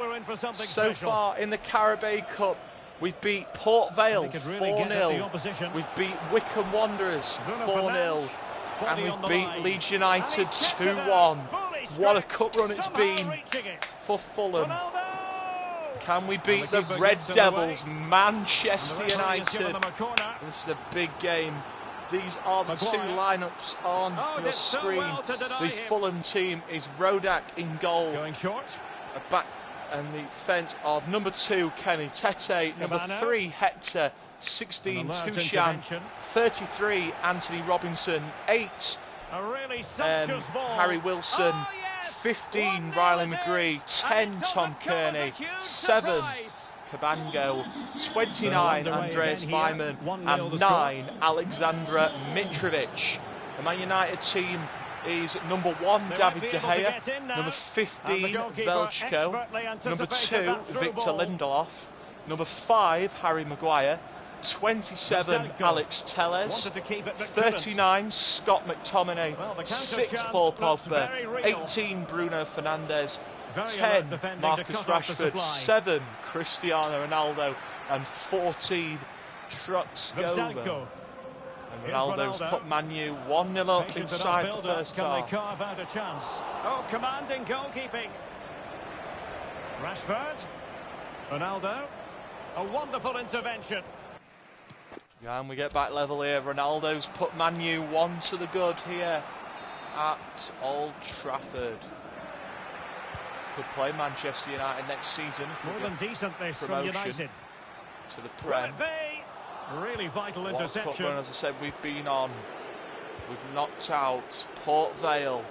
A: So far in the Carabao Cup, we've beat Port Vale 4-0. We've beat Wickham Wanderers 4-0. And we've beat Leeds United 2-1. What a cup run it's been for Fulham. Can we beat the Red Devils, Manchester United? This is a big game. These are the two lineups on your screen. The Fulham team is Rodak in goal.
C: Going short.
A: Back and the defence of number 2 Kenny Tete, number 3 Hector, 16 Tushan, 33 Anthony Robinson, 8 Harry Wilson, 15 Riley McGree, 10 Tom Kearney, 7 Cabango, 29 Andreas Weimann, and 9 Alexandra Mitrovic. The Man United team is number 1 David De Gea, number 15 Velchko, number 2 Victor Lindelof, number 5 Harry Maguire, 27 Alex Telles, 39 Scott McTominay, 6 Paul Pogba, 18 Bruno Fernandes, 10 Marcus Rashford, 7 Cristiano Ronaldo, and 14 Trucks Gover. And Ronaldo's put Man U 1-0 up inside the first half.
C: Can they carve out a chance? Oh, commanding goalkeeping. Rashford. Ronaldo. A wonderful intervention.
A: Yeah, and we get back level here. Ronaldo's put Man U 1 to the good here at Old Trafford. Could play Manchester United next season.
C: More than decent this from United.
A: To the Prem.
C: Really vital interception.
A: Run, as I said, we've been on. We've knocked out Port Vale,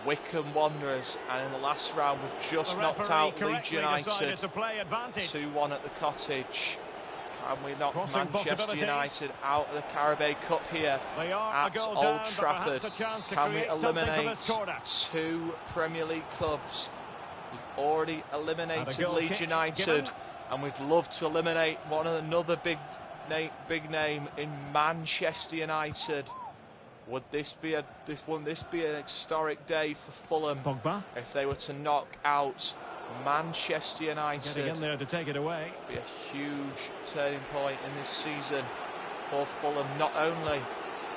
A: Wycombe Wanderers, and in the last round we've just knocked out Leeds United 2-1 at the Cottage. Can we knock Manchester United out of the Carabao Cup here at Old Trafford? Can we eliminate 2 Premier League clubs? We've already eliminated Leeds United, and we'd love to eliminate another big name in Manchester United. Wouldn't this be an historic day for Fulham if they were to knock out Manchester United?
C: Getting in there to take it away.
A: Be a huge turning point in this season for Fulham. Not only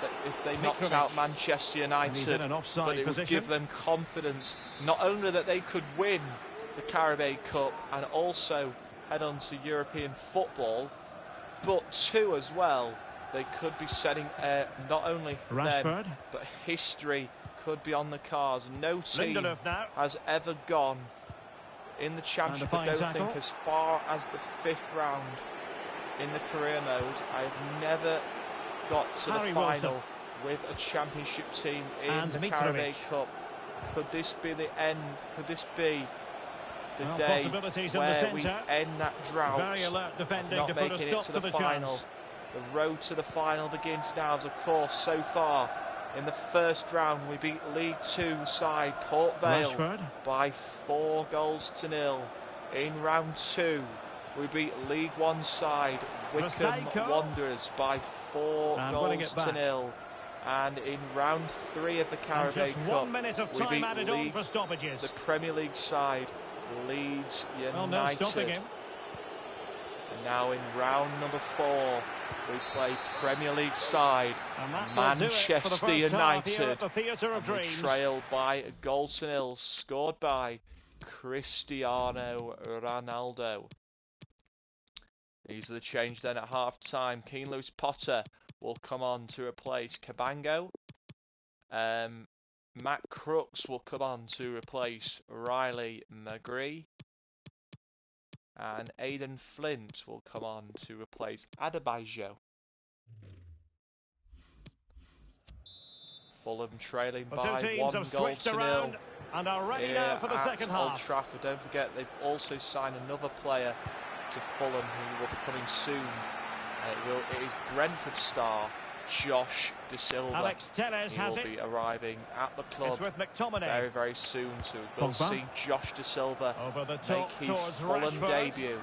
A: that if they knocked out Manchester United, but it would give them confidence. Not only that they could win the Carabao Cup and also head on to European football, but 2 as well, they could be setting not only them, but history could be on the cards. No team has ever gone in the Championship, I don't think, as far as the 5th round in the career mode. I've never got to the final with a Championship team in the Carabao Cup. Could this be the end? Could this be the day where we end that drought of not making it to the final? The road to the final begins now, as of course so far in the first round we beat League 2 side Port Vale by 4-0. In round 2 we beat League 1 side Wycombe Wanderers by 4-0. And in round 3 of the Carabao Cup we beat the Premier League side Leeds United. And now in round number 4 we play Premier League side Manchester United, and we trailed by 1-0, scored by Cristiano Ronaldo. These are the change then at half time. Keane Lewis Potter will come on to replace Cabango. Matt Crooks will come on to replace Riley McGree. And Aidan Flint will come on to replace Adebayo. Fulham trailing by 1-0
C: and are ready now for the second half.
A: Old Trafford. Don't forget they've also signed another player to Fulham who will be coming soon. It is Brentford star Josh De Silva.
C: Alex Telles has it.
A: He will be arriving at the club very, very soon. So we'll see Josh De Silva make his Fulham debut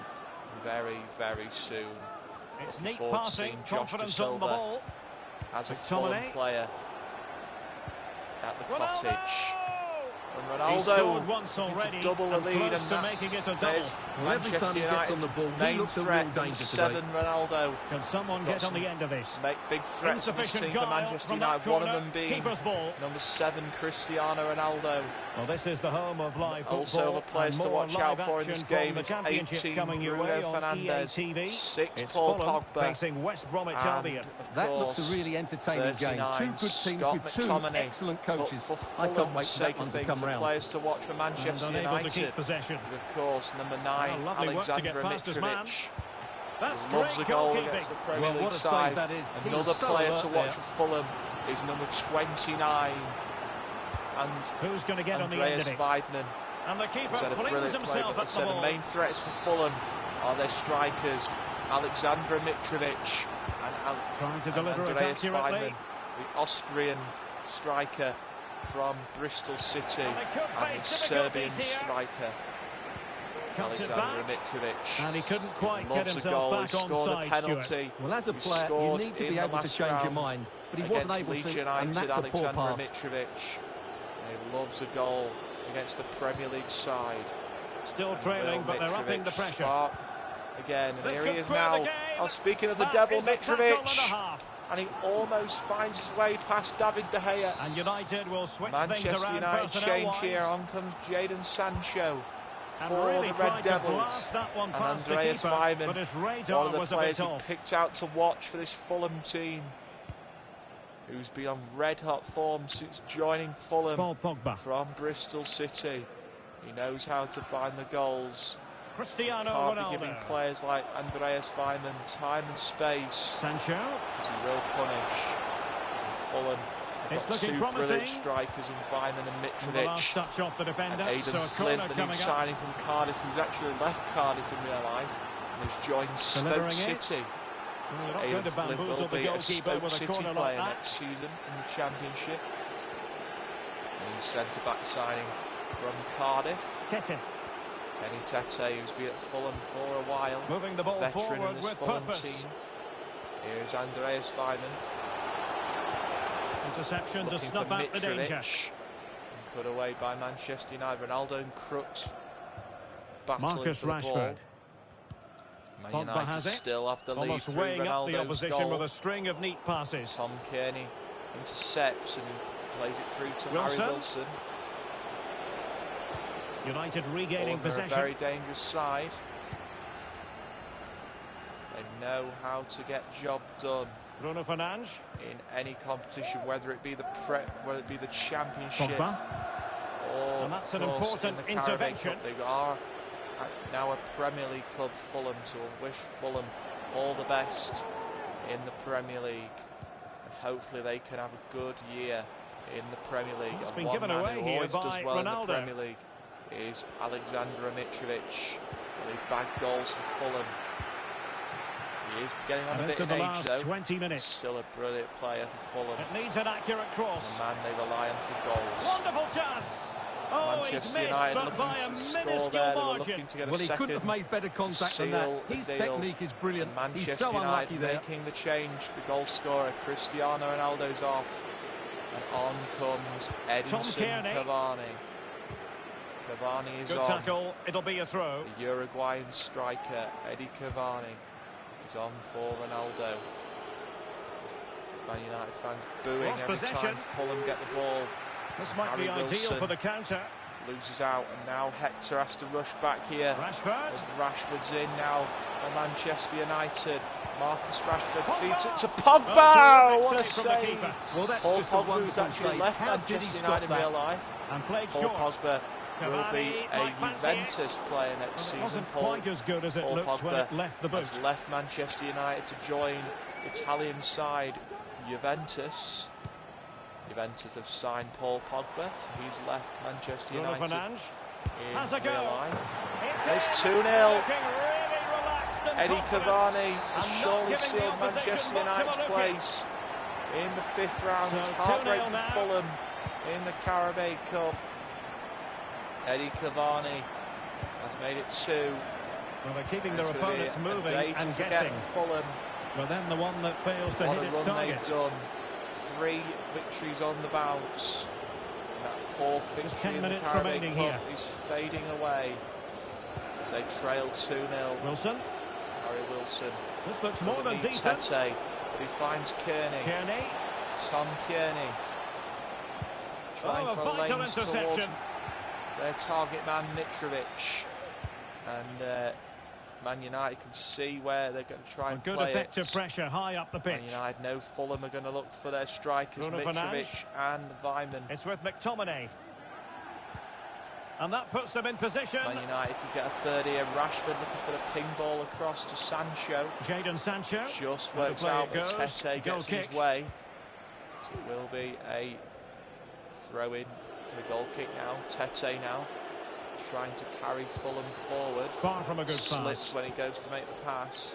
A: very, very soon.
C: It's neat passing, confidence on the ball.
A: As a Fulham player at the Cottage.
C: He's scored
A: Ronaldo
C: once already,
A: double the
C: and
A: lead,
C: close
A: and
C: to
A: that
C: making it a double.
A: there's
B: Well, every time he gets on the ball, he looks a real danger today.
A: 7 Ronaldo.
C: Can someone get on the end of this?
A: Make big threats to this team for Manchester United. One of them being number 7, Cristiano Ronaldo.
C: Well, this is the home of live football.
A: Also, the players to watch out for in this game is
C: 18
A: coming your way on Fernandes,
C: EA TV.
A: 6
C: It's
A: Paul
C: Fulham
A: Pogba,
C: facing West Bromwich Albion.
B: That looks a really entertaining game. Two good teams with two excellent coaches. I can't wait for that one to come round.
A: Players to watch for Manchester United.
C: To keep possession.
A: Of course, number 9, Alexander Mitrovic.
C: That's
A: Loves
C: great
A: a goal
C: goalkeeping.
A: against the Premier League
B: what a
A: side.
B: save that is.
A: Another player to watch for Fulham is number 29. And
C: who's going to get on the end of it?
A: Weidman.
C: And the keeper
A: He's had a
C: flings
A: brilliant
C: himself
A: play,
C: at the ball.
A: the main threats for Fulham are their strikers, Alexander Mitrovic
C: Trying to deliver it
A: Andreas
C: accurately.
A: Weidman, the Austrian striker from Bristol City, and the Serbian striker, Alexander Mitrovic.
C: And he couldn't quite get himself back on
A: scored
C: side,
A: a penalty.
C: Stuart.
B: Well, as a player, you need to be able to change your mind. But he wasn't able to, and that's a poor pass.
A: Mitrovic. He loves a goal against the Premier League side.
C: Still trailing, but they're upping the pressure.
A: Again, and here he is now. Oh, speaking of the devil, Mitrovic. And he almost finds his way past David De Gea.
C: And United will switch things
A: Manchester
C: around
A: United change here. On comes Jadon Sancho for
C: really
A: the Red Devils.
C: That one
A: and
C: past
A: Andreas
C: the keeper,
A: Weidman,
C: but his radar
A: one of the
C: was
A: players
C: a
A: he
C: bit off.
A: picked out to watch for this Fulham team, who's been on red-hot form since joining Fulham
C: Paul Pogba
A: from Bristol City. He knows how to find the goals.
C: Cristiano
A: Can't
C: Ronaldo.
A: be giving players like Andreas Weidman time and space.
C: Sancho.
A: As he will punish. Fulham
C: It's
A: got
C: looking
A: two
C: promising.
A: brilliant strikers in Weidman and
C: And the last
A: Mitrovic.
C: touch off the defender.
A: And Aidan
C: So a
A: Flint,
C: corner
A: the
C: coming
A: new
C: up.
A: signing from Cardiff, who's actually left Cardiff in real life and has joined Stoke
C: Delivering it.
A: City.
C: Well, you're not
A: Aidan
C: going to
A: Flint
C: bamboozle
A: will
C: the
A: be a
C: goalkeeper
A: Stoke
C: with a
A: City
C: corner like
A: player
C: that.
A: next season in the Championship. New centre-back signing from Cardiff.
C: Tete.
A: Kenny Tete, who's been at Fulham for a while.
C: Moving the ball
A: Veteran
C: forward
A: in this
C: with
A: Fulham
C: purpose.
A: team. Here's Andreas Weidman.
C: Interception to
A: Looking
C: snuff
A: for
C: out the danger.
A: Mitrovic. Put away by Manchester United. Ronaldo and Crooks battling
C: Marcus
A: for the ball.
C: Rashford.
A: Man
C: Pogba
A: United
C: has it.
A: still have the lead
C: Almost
A: through
C: weighing up the
A: Ronaldo's
C: opposition
A: goal.
C: with a string of neat passes.
A: Tom Kearney intercepts and plays it through to
C: Wilson.
A: Harry Wilson.
C: United regaining
A: Fulham are
C: possession.
A: a very dangerous side. They know how to get job done
C: Bruno Fernandes.
A: in any competition, whether it be the Championship
C: Pogba.
A: or
C: And that's an
A: of course,
C: important
A: in the Carabao
C: intervention.
A: Cup. They are now a Premier League club, Fulham, so I wish Fulham all the best in the Premier League, and hopefully they can have a good year in the Premier League.
C: It's
A: And
C: been
A: one
C: given
A: man
C: away
A: who
C: here
A: always
C: by
A: does well in the
C: Ronaldo.
A: Premier League is Alexander Mitrovic. They bagged goals for Fulham. He is getting on
C: And
A: a bit
C: into
A: in
C: the
A: age
C: last
A: though.
C: 20 minutes.
A: Still a brilliant player for Fulham.
C: It needs an accurate cross.
A: The man they rely on for goals.
C: Wonderful chance. Oh, he's
A: Manchester
C: missed,
A: United
C: but
A: looking
C: by a
A: to score there.
C: minuscule
A: They were
C: margin.
A: looking to get a
B: Well, he
A: second
B: couldn't have made better contact than
A: seal
B: that.
A: the
B: His
A: deal.
B: technique is brilliant.
A: And Manchester
B: He's so
A: United
B: unlucky there.
A: making the change. The goal scorer Cristiano Ronaldo's off, and on comes Edinson
C: Kearney.
A: Cavani. Cavani is
C: Good
A: on.
C: tackle. It'll be a throw.
A: The Uruguayan striker Eddie Cavani is on for Ronaldo. Man United fans booing
C: Lost
A: every
C: possession.
A: time Fulham get the ball.
C: This might be
A: Harry
C: ideal
A: Wilson
C: for the counter.
A: loses out, and now Hector has to rush back here.
C: Rashford.
A: As Rashford's in now for Manchester United. Marcus Rashford
C: Pogba.
A: feeds it to
C: Oh,
A: Pogba. What a
C: terrific save from the
A: save!
C: keeper.
B: Well, that's
A: Paul
B: just a
A: Pogba, who's
B: wonderful
A: actually
B: save.
A: left
B: How did he
A: Manchester
B: stop
A: United in real
B: that?
A: life.
C: And played
A: Paul
C: short.
A: Pogba will be
C: Cavani
A: a
C: might fancy it.
A: Juventus player next
C: Well,
A: season.
C: it wasn't
A: Paul
C: quite as good as it looked when it left the boot.
A: has left Manchester United to join Italian side Juventus. Juventus have signed Paul Pogba, so he's left Manchester
C: Bruno
A: United
C: Fernandes
A: in
C: has a
A: real
C: go.
A: life.
C: It's
A: It's
C: in.
A: 2-0.
C: Looking really relaxed and
A: Eddie
C: confident.
A: Cavani
C: And
A: has
C: not
A: surely
C: giving the
A: sealed
C: opposition
A: Manchester
C: much of a
A: United's
C: look in.
A: place in the 5th round.
C: So
A: It's
C: 2-0
A: heartbreak for
C: now.
A: Fulham in the Carabao Cup. Eddie Cavani has made it 2.
C: Well, they're keeping
A: And
C: their
A: it's gonna be
C: opponents
A: a
C: moving
A: day to
C: and
A: forget
C: guessing.
A: for Fulham.
C: But then the one that fails to
A: What
C: hit
A: a
C: its
A: run
C: target.
A: they've done. 3 victories on the bounce. that fourth victory
C: 10
A: in the
C: minutes
A: Carabao
C: remaining
A: Cup
C: here.
A: is fading away as they trail 2-0.
C: Wilson.
A: Harry Wilson.
C: This looks more than decent.
A: Tete, but he finds Kearney.
C: Kearney.
A: Tom Kearney. Trying
C: a
A: for
C: vital
A: lanes
C: interception.
A: towards their target man Mitrovic. And Man United can see where they're going to try and
C: good
A: play
C: effective
A: it.
C: pressure high up the pitch.
A: Man United know Fulham are going to look for their strikers,
C: Bruno
A: Mitrovic
C: Fernandes.
A: and Weimann.
C: It's with McTominay. And that puts them in position.
A: Man United could get a third here. Rashford looking for the ping ball across to Sancho.
C: Jadon Sancho.
A: Just works out, but Tete gets
C: kick.
A: his way. So it will be a throw-in to the goal kick now. Tete now trying to carry Fulham forward.
C: Far from a good
A: Slips
C: pass.
A: when he goes to make the pass.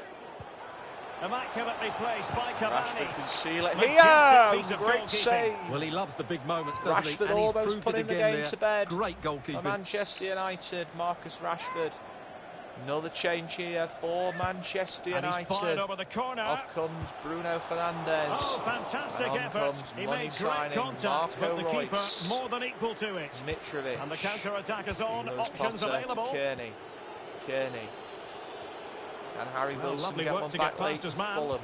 C: Immaculately placed by Cavani.
A: Rashford can seal it
C: Majestic piece
A: here.
C: of
A: Great
C: goalkeeping.
A: save.
B: Well, he loves the big moments, doesn't he?
A: Rashford
B: And he's
A: almost
B: proved
A: putting
B: it
A: the
B: again
A: game
B: there.
A: to bed.
B: Great
A: For
B: goalkeeping.
A: Manchester United, Marcus Rashford. Another change here for Manchester
C: And he's fired
A: United.
C: over the corner.
A: Off comes Bruno Fernandes.
C: Oh, fantastic
A: And on
C: effort.
A: comes
C: He
A: money
C: made great
A: signing
C: contact,
A: Marco
C: but the keeper
A: Reus.
C: more than equal to it.
A: Mitrovic.
C: And the counter-attack is on.
A: He moves
C: Options
A: Potter
C: available.
A: to Kearney. Kearney. And Harry
C: Well,
A: Wilson
C: lovely
A: get
C: work
A: one
C: to
A: back
C: get past
A: late
C: his
A: for
C: man.
A: Fulham.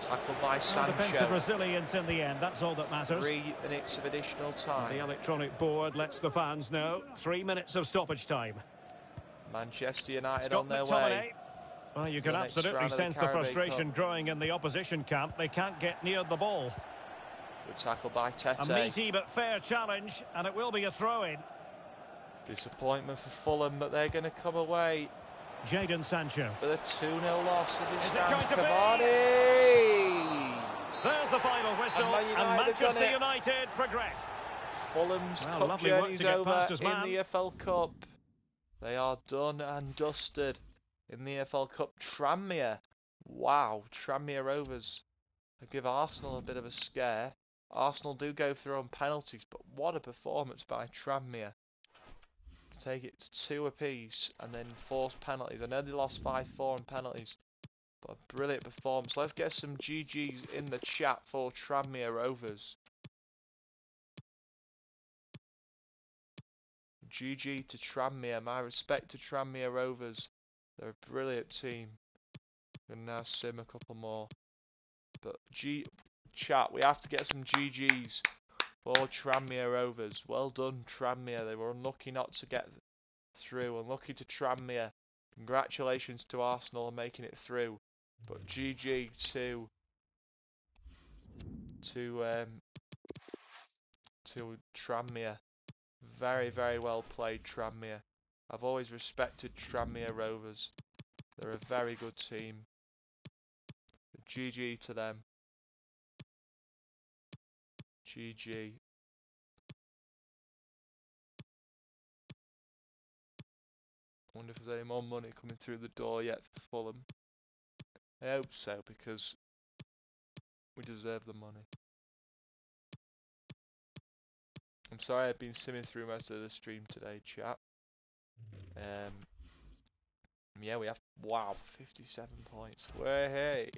A: Tackled by
C: Defensive
A: Sancho.
C: resilience in the end. That's all that matters.
A: 3 minutes of additional
C: The
A: time.
C: electronic board lets the fans know. 3 minutes of stoppage time.
A: Manchester United
C: Scott
A: on their
C: McTominay.
A: way.
C: Well, you
A: to
C: can
A: the next
C: absolutely
A: round of the
C: sense the
A: Carabao
C: frustration
A: Cup.
C: growing in the opposition camp. They can't get near the ball.
A: Good tackle by
C: A
A: Tete.
C: meaty but fair challenge, and it will be a throw-in.
A: Disappointment for Fulham, but they're going to come away
C: Jadon Sancho.
A: with a 2-0 loss as it
C: Is it
A: stands.
C: going to be?
A: Cavani!
C: There's the final whistle,
A: Man United
C: and
A: have done
C: Manchester
A: it.
C: United progress.
A: Fulham's
C: Well,
A: cup
C: lovely work
A: journey's
C: to get
A: over
C: past his
A: in
C: man.
A: the EFL Cup. They are done and dusted in the EFL Cup. Tranmere. Wow, Tranmere Rovers. I give Arsenal a bit of a scare. Arsenal do go through on penalties, but what a performance by Tranmere. To take it to 2 apiece and then force penalties. I know they lost 5-4 on penalties, but a brilliant performance. Let's get some GGs in the chat for Tranmere Rovers. GG to Tranmere. My respect to Tranmere Rovers. They're a brilliant team. Gonna now sim a couple more. But chat, we have to get some GGs for Tranmere Rovers. Well done, Tranmere. They were unlucky not to get through. Unlucky to Tranmere. Congratulations to Arsenal on making it through. But GG to Tranmere. Very, very well played, Tranmere. I've always respected Tranmere Rovers. They're a very good team. GG to them. GG. I wonder if there's any more money coming through the door yet for Fulham. I hope so, because we deserve the money. I'm sorry I've been simming through most of the stream today, chat. Yeah, we have, wow, 57 points. Way hey.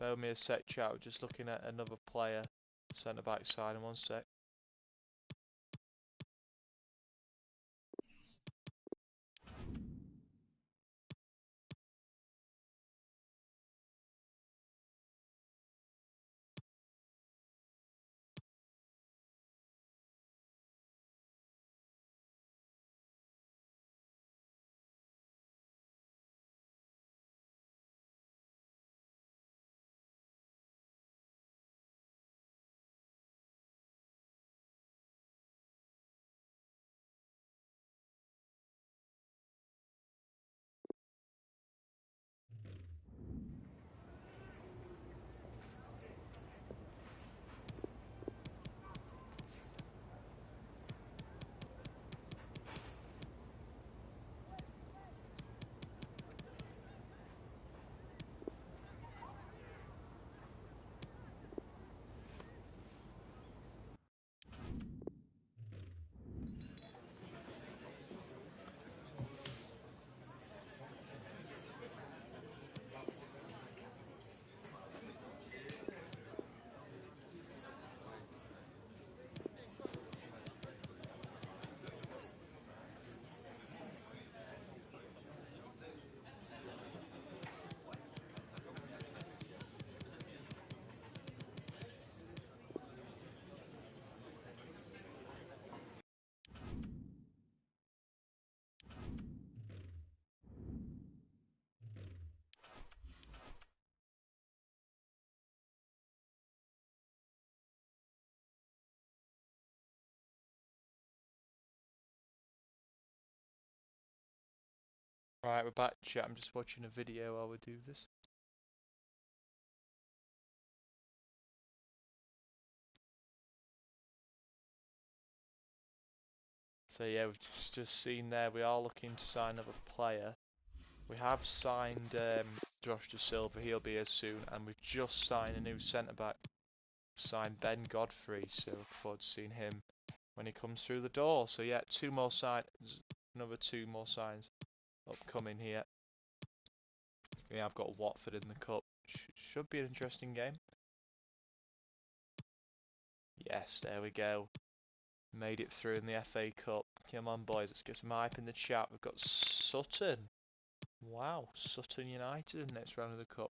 A: Bear me a sec, chat. We're just looking at another player. Centre back signing. One sec. Right, we're back, chat. I'm just watching a video while we do this. So yeah, we've just seen there, we are looking to sign another player. We have signed Josh De Silva, he'll be here soon, and we've just signed a new centre-back. Signed Ben Godfrey, so look forward to seeing him when he comes through the door. So yeah, another two more signs upcoming here. Yeah, I've got Watford in the cup. Should be an interesting game. Yes, there we go. Made it through in the FA Cup. Come on, boys, let's get some hype in the chat. We've got Sutton. Wow, Sutton United in the next round of the cup.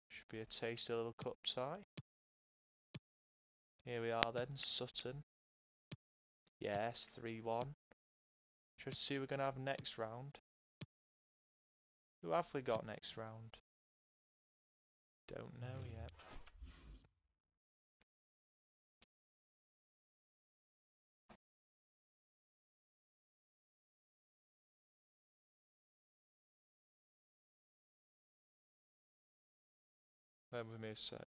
A: Should be a tasty little cup tie. Here we are then, Sutton. Yes, 3-1. Just see who we're going to have next round. Who have we got next round? Don't know yet. Bear with me a sec.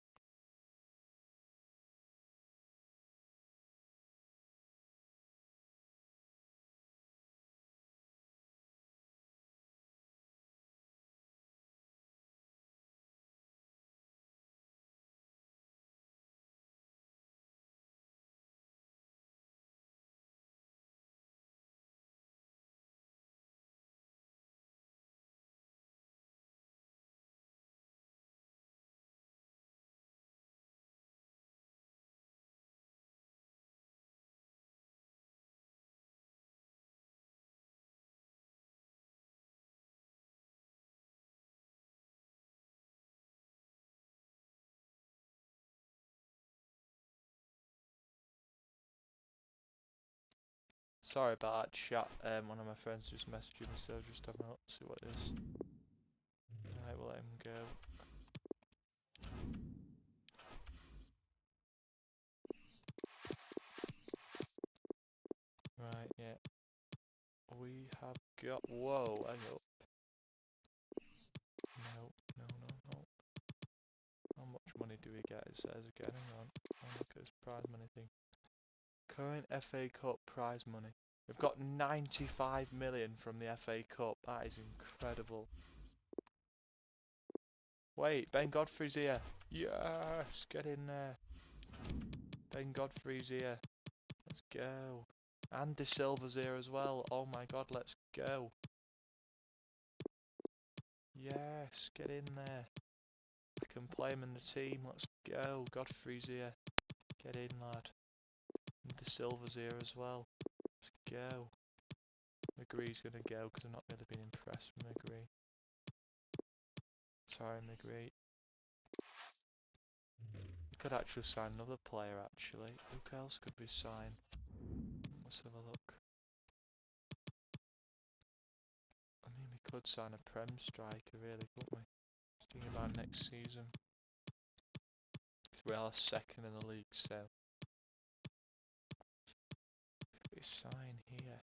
A: Sorry about that, chat. One of my friends just messaged me, so just have a look, see what it is. Right, we'll let him go. Right, yeah. We have got... Whoa, hang up. No, no, no, no. How much money do we get? It says again, hang on. I'll look at this prize money thing. Current FA Cup prize money. We've got 95 million from the FA Cup. That is incredible. Wait, Ben Godfrey's here. Yes, get in there. Ben Godfrey's here. Let's go. And De Silva's here as well. Oh my god, let's go. Yes, get in there. can play him in the team. Let's go. Godfrey's here. Get in, lad. And the Silver's here as well. Let's go. McGree's going to go because I've not really been impressed with McGree. Sorry, McGree. We could actually sign another player, actually. Who else could we sign? Let's have a look. I mean, we could sign a Prem striker, really, couldn't we? Thinking about next season. Because we are second in the league, so. We sign here.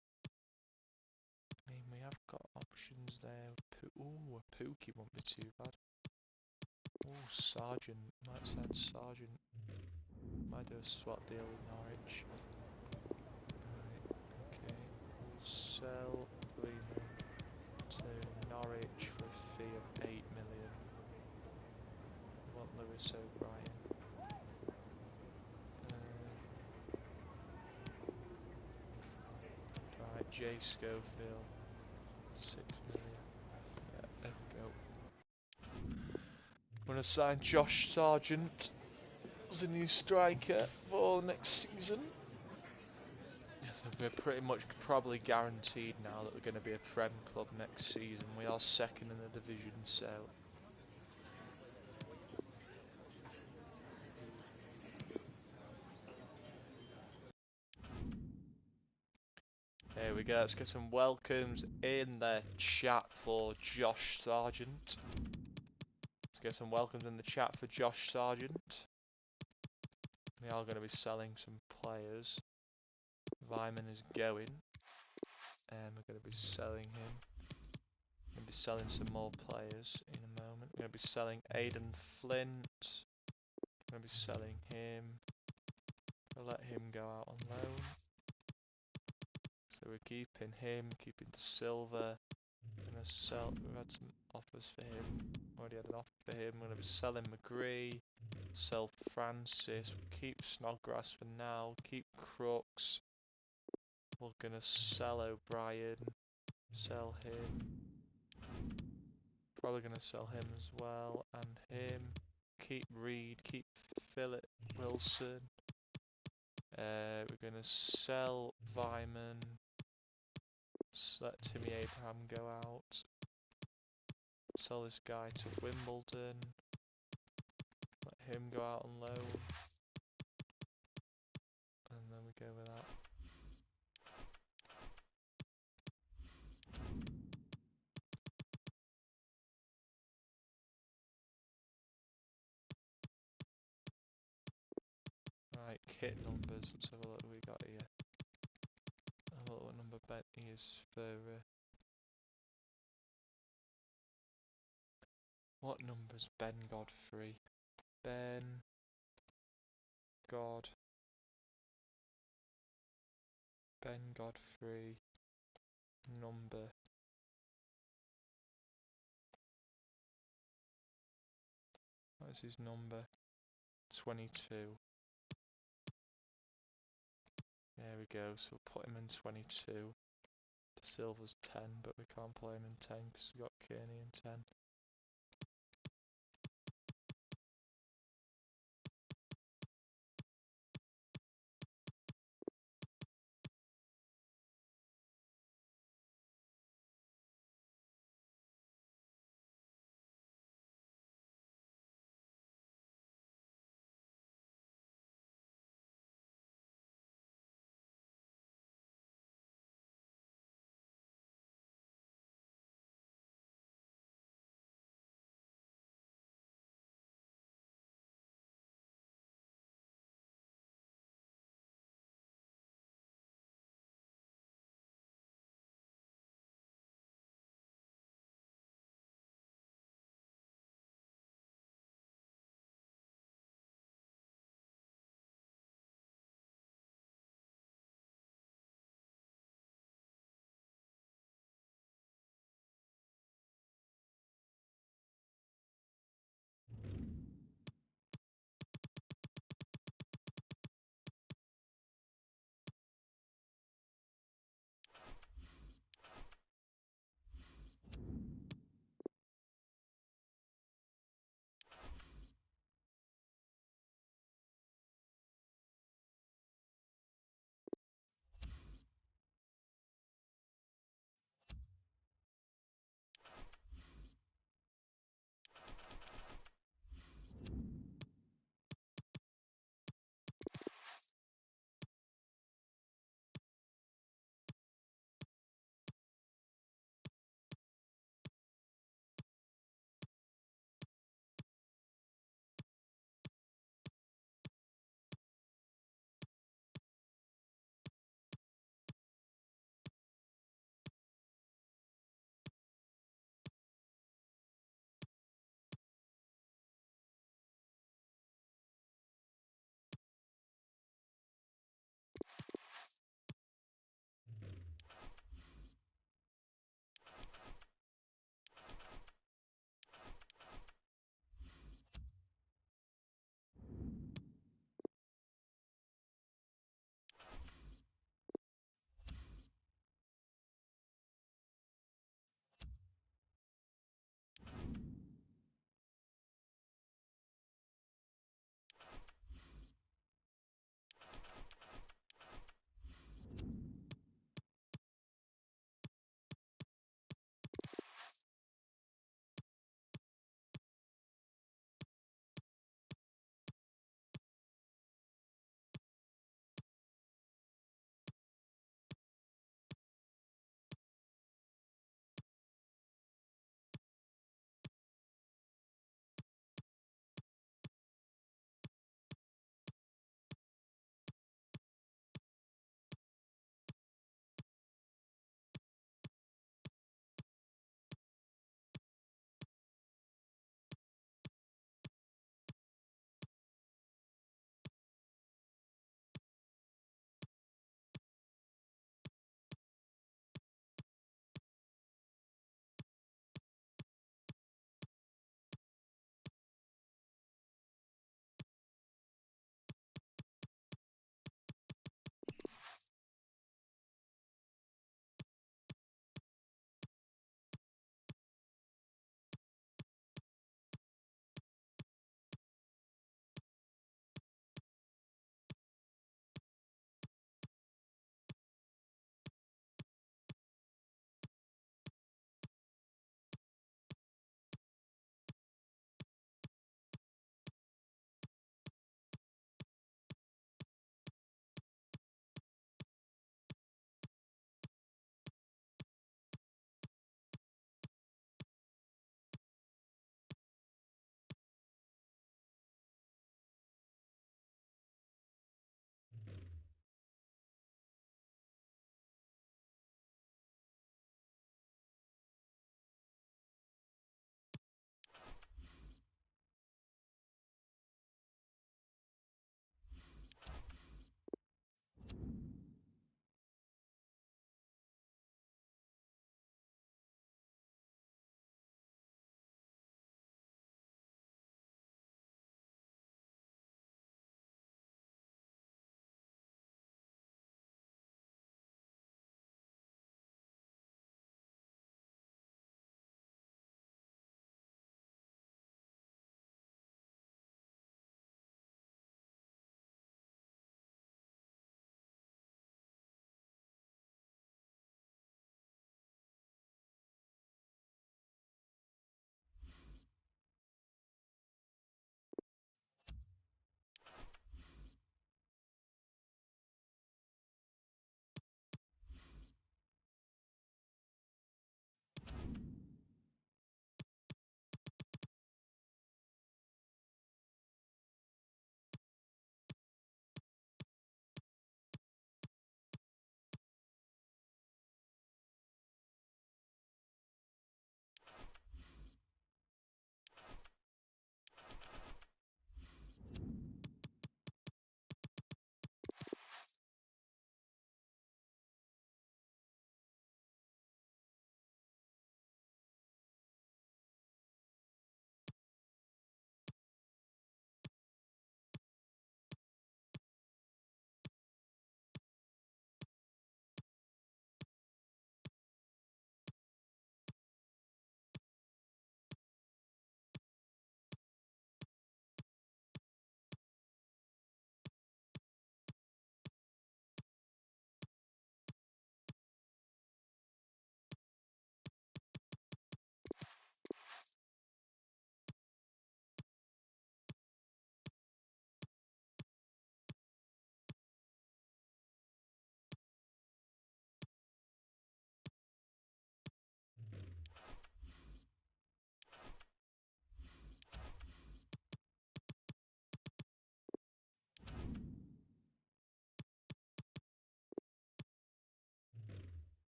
A: I mean, we have got options there. Ooh, a Pookie won't be too bad. Ooh, Sergeant. Might sign Sergeant. Might do a swap deal with Norwich. Right, okay. We'll sell Freeman to Norwich for a fee of 8 million. We want Lewis O'Brien. Right, Jay Schofield. 6 million. Yeah, there we go. I'm going to sign Josh Sargent as a new striker for next season. Yes, we're pretty much probably guaranteed now that we're going to be a Prem club next season. We are second in the division, so. There we go, let's get some welcomes in the chat for Josh Sargent. Let's get some welcomes in the chat for Josh Sargent. We are going to be selling some players. Vyman is going. And we're going to be selling him. We're going to be selling some more players in a moment. We're going to be selling Aidan Flint. We're going to be selling him. We'll let him go out on loan. So we're keeping him, keeping De Silva. We're going to sell. We've had some offers for him. Already had an offer for him. We're going to be selling McGree. Sell Francis. We'll keep Snodgrass for now. Keep Crooks. We're going to sell O'Brien. Sell him. Probably going to sell him as well. And him. Keep Reed. Keep Philip Wilson. We're going to sell Vyman. Let Timmy Abraham go out. Sell this guy to Wimbledon. Let him go out on loan. And then we go with that. Right, kit numbers. Let's have a look what we got here. Have a look what number Bentley is for. What number's Ben Godfrey? Ben Godfrey number. What is his number? 22. There we go, so we'll put him in 22. De Silva's 10, but we can't play him in 10 because we've got Kearney in 10.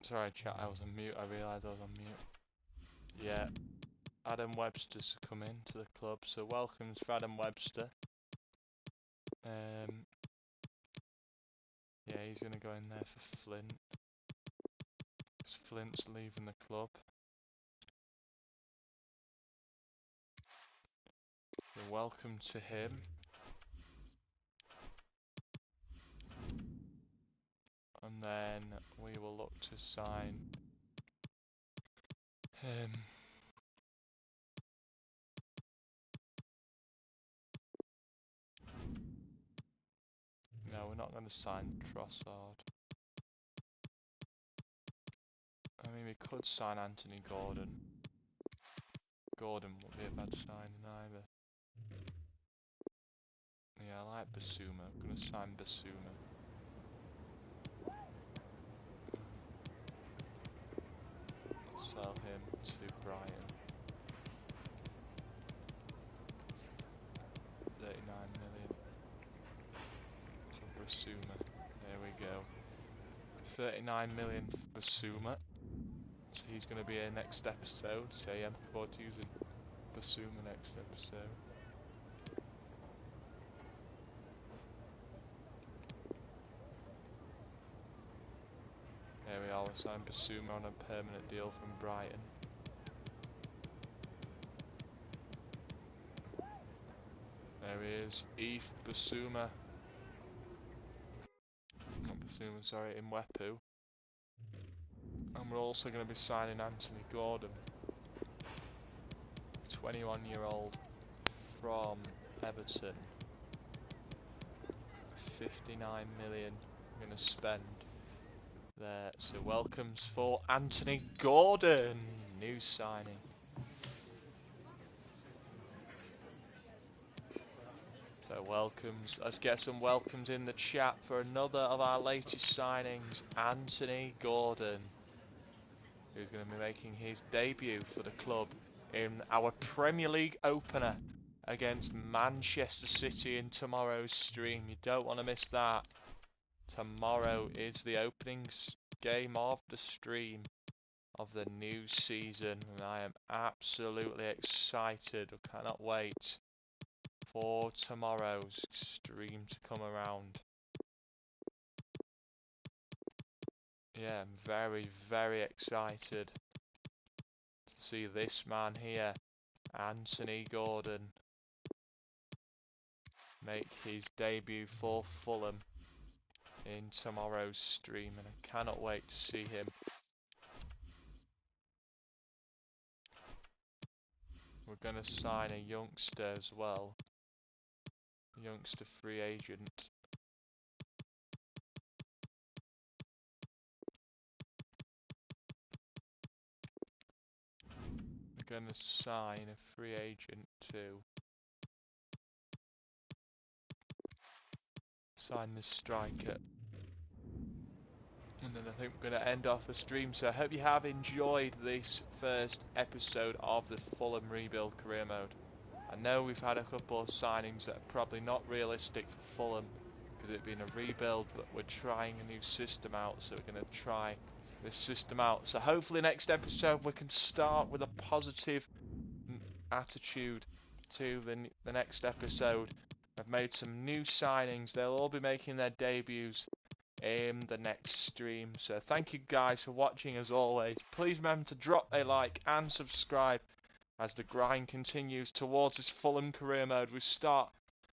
A: Sorry chat, I was on mute, I realised I was on mute. Yeah, Adam Webster's come in to the club, so welcomes for Adam Webster. Yeah, he's going to go in there for Flint. Because Flint's leaving the club. So welcome to him. And then we will look to sign him. No, we're not going to sign Trossard. I mean, we could sign Anthony Gordon. Gordon wouldn't be a bad signing either. Yeah, I like Basuma. I'm going to sign Basuma. Sell him to Brighton. 39 million for Basuma. There we go. 39 million for Basuma. So he's going to be here next episode. So yeah, I'm looking forward to using Basuma next episode. There we are, we're signing Basuma on a permanent deal from Brighton. There he is, Eve Basuma. Not Basuma, sorry, Mwepu. And we're also going to be signing Anthony Gordon. 21-year-old from Everton. 59 million we're going to spend there. So welcomes for Anthony Gordon, new signing. So welcomes, let's get some welcomes in the chat for another of our latest signings, Anthony Gordon, who's going to be making his debut for the club in our Premier League opener against Manchester City in tomorrow's stream. You don't want to miss that. Tomorrow is the opening game of the stream of the new season, and I am absolutely excited. I cannot wait for tomorrow's stream to come around. Yeah, I'm very, very excited to see this man here, Anthony Gordon, make his debut for Fulham in tomorrow's stream, and I cannot wait to see him. We're going to sign a youngster as well, a youngster free agent. We're going to sign a free agent too. Sign the striker. And then I think we're going to end off the stream. So I hope you have enjoyed this first episode of the Fulham Rebuild Career Mode. I know we've had a couple of signings that are probably not realistic for Fulham because it's been a rebuild, but we're trying a new system out, so we're going to try this system out. So hopefully next episode we can start with a positive attitude to the next episode. I've made some new signings. They'll all be making their debuts in the next stream. So thank you guys for watching as always. Please remember to drop a like and subscribe as the grind continues towards this Fulham Career Mode. We start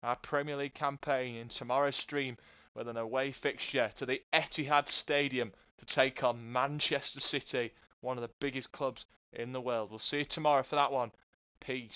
A: our Premier League campaign in tomorrow's stream with an away fixture to the Etihad Stadium to take on Manchester City, one of the biggest clubs in the world. We'll see you tomorrow for that one. Peace.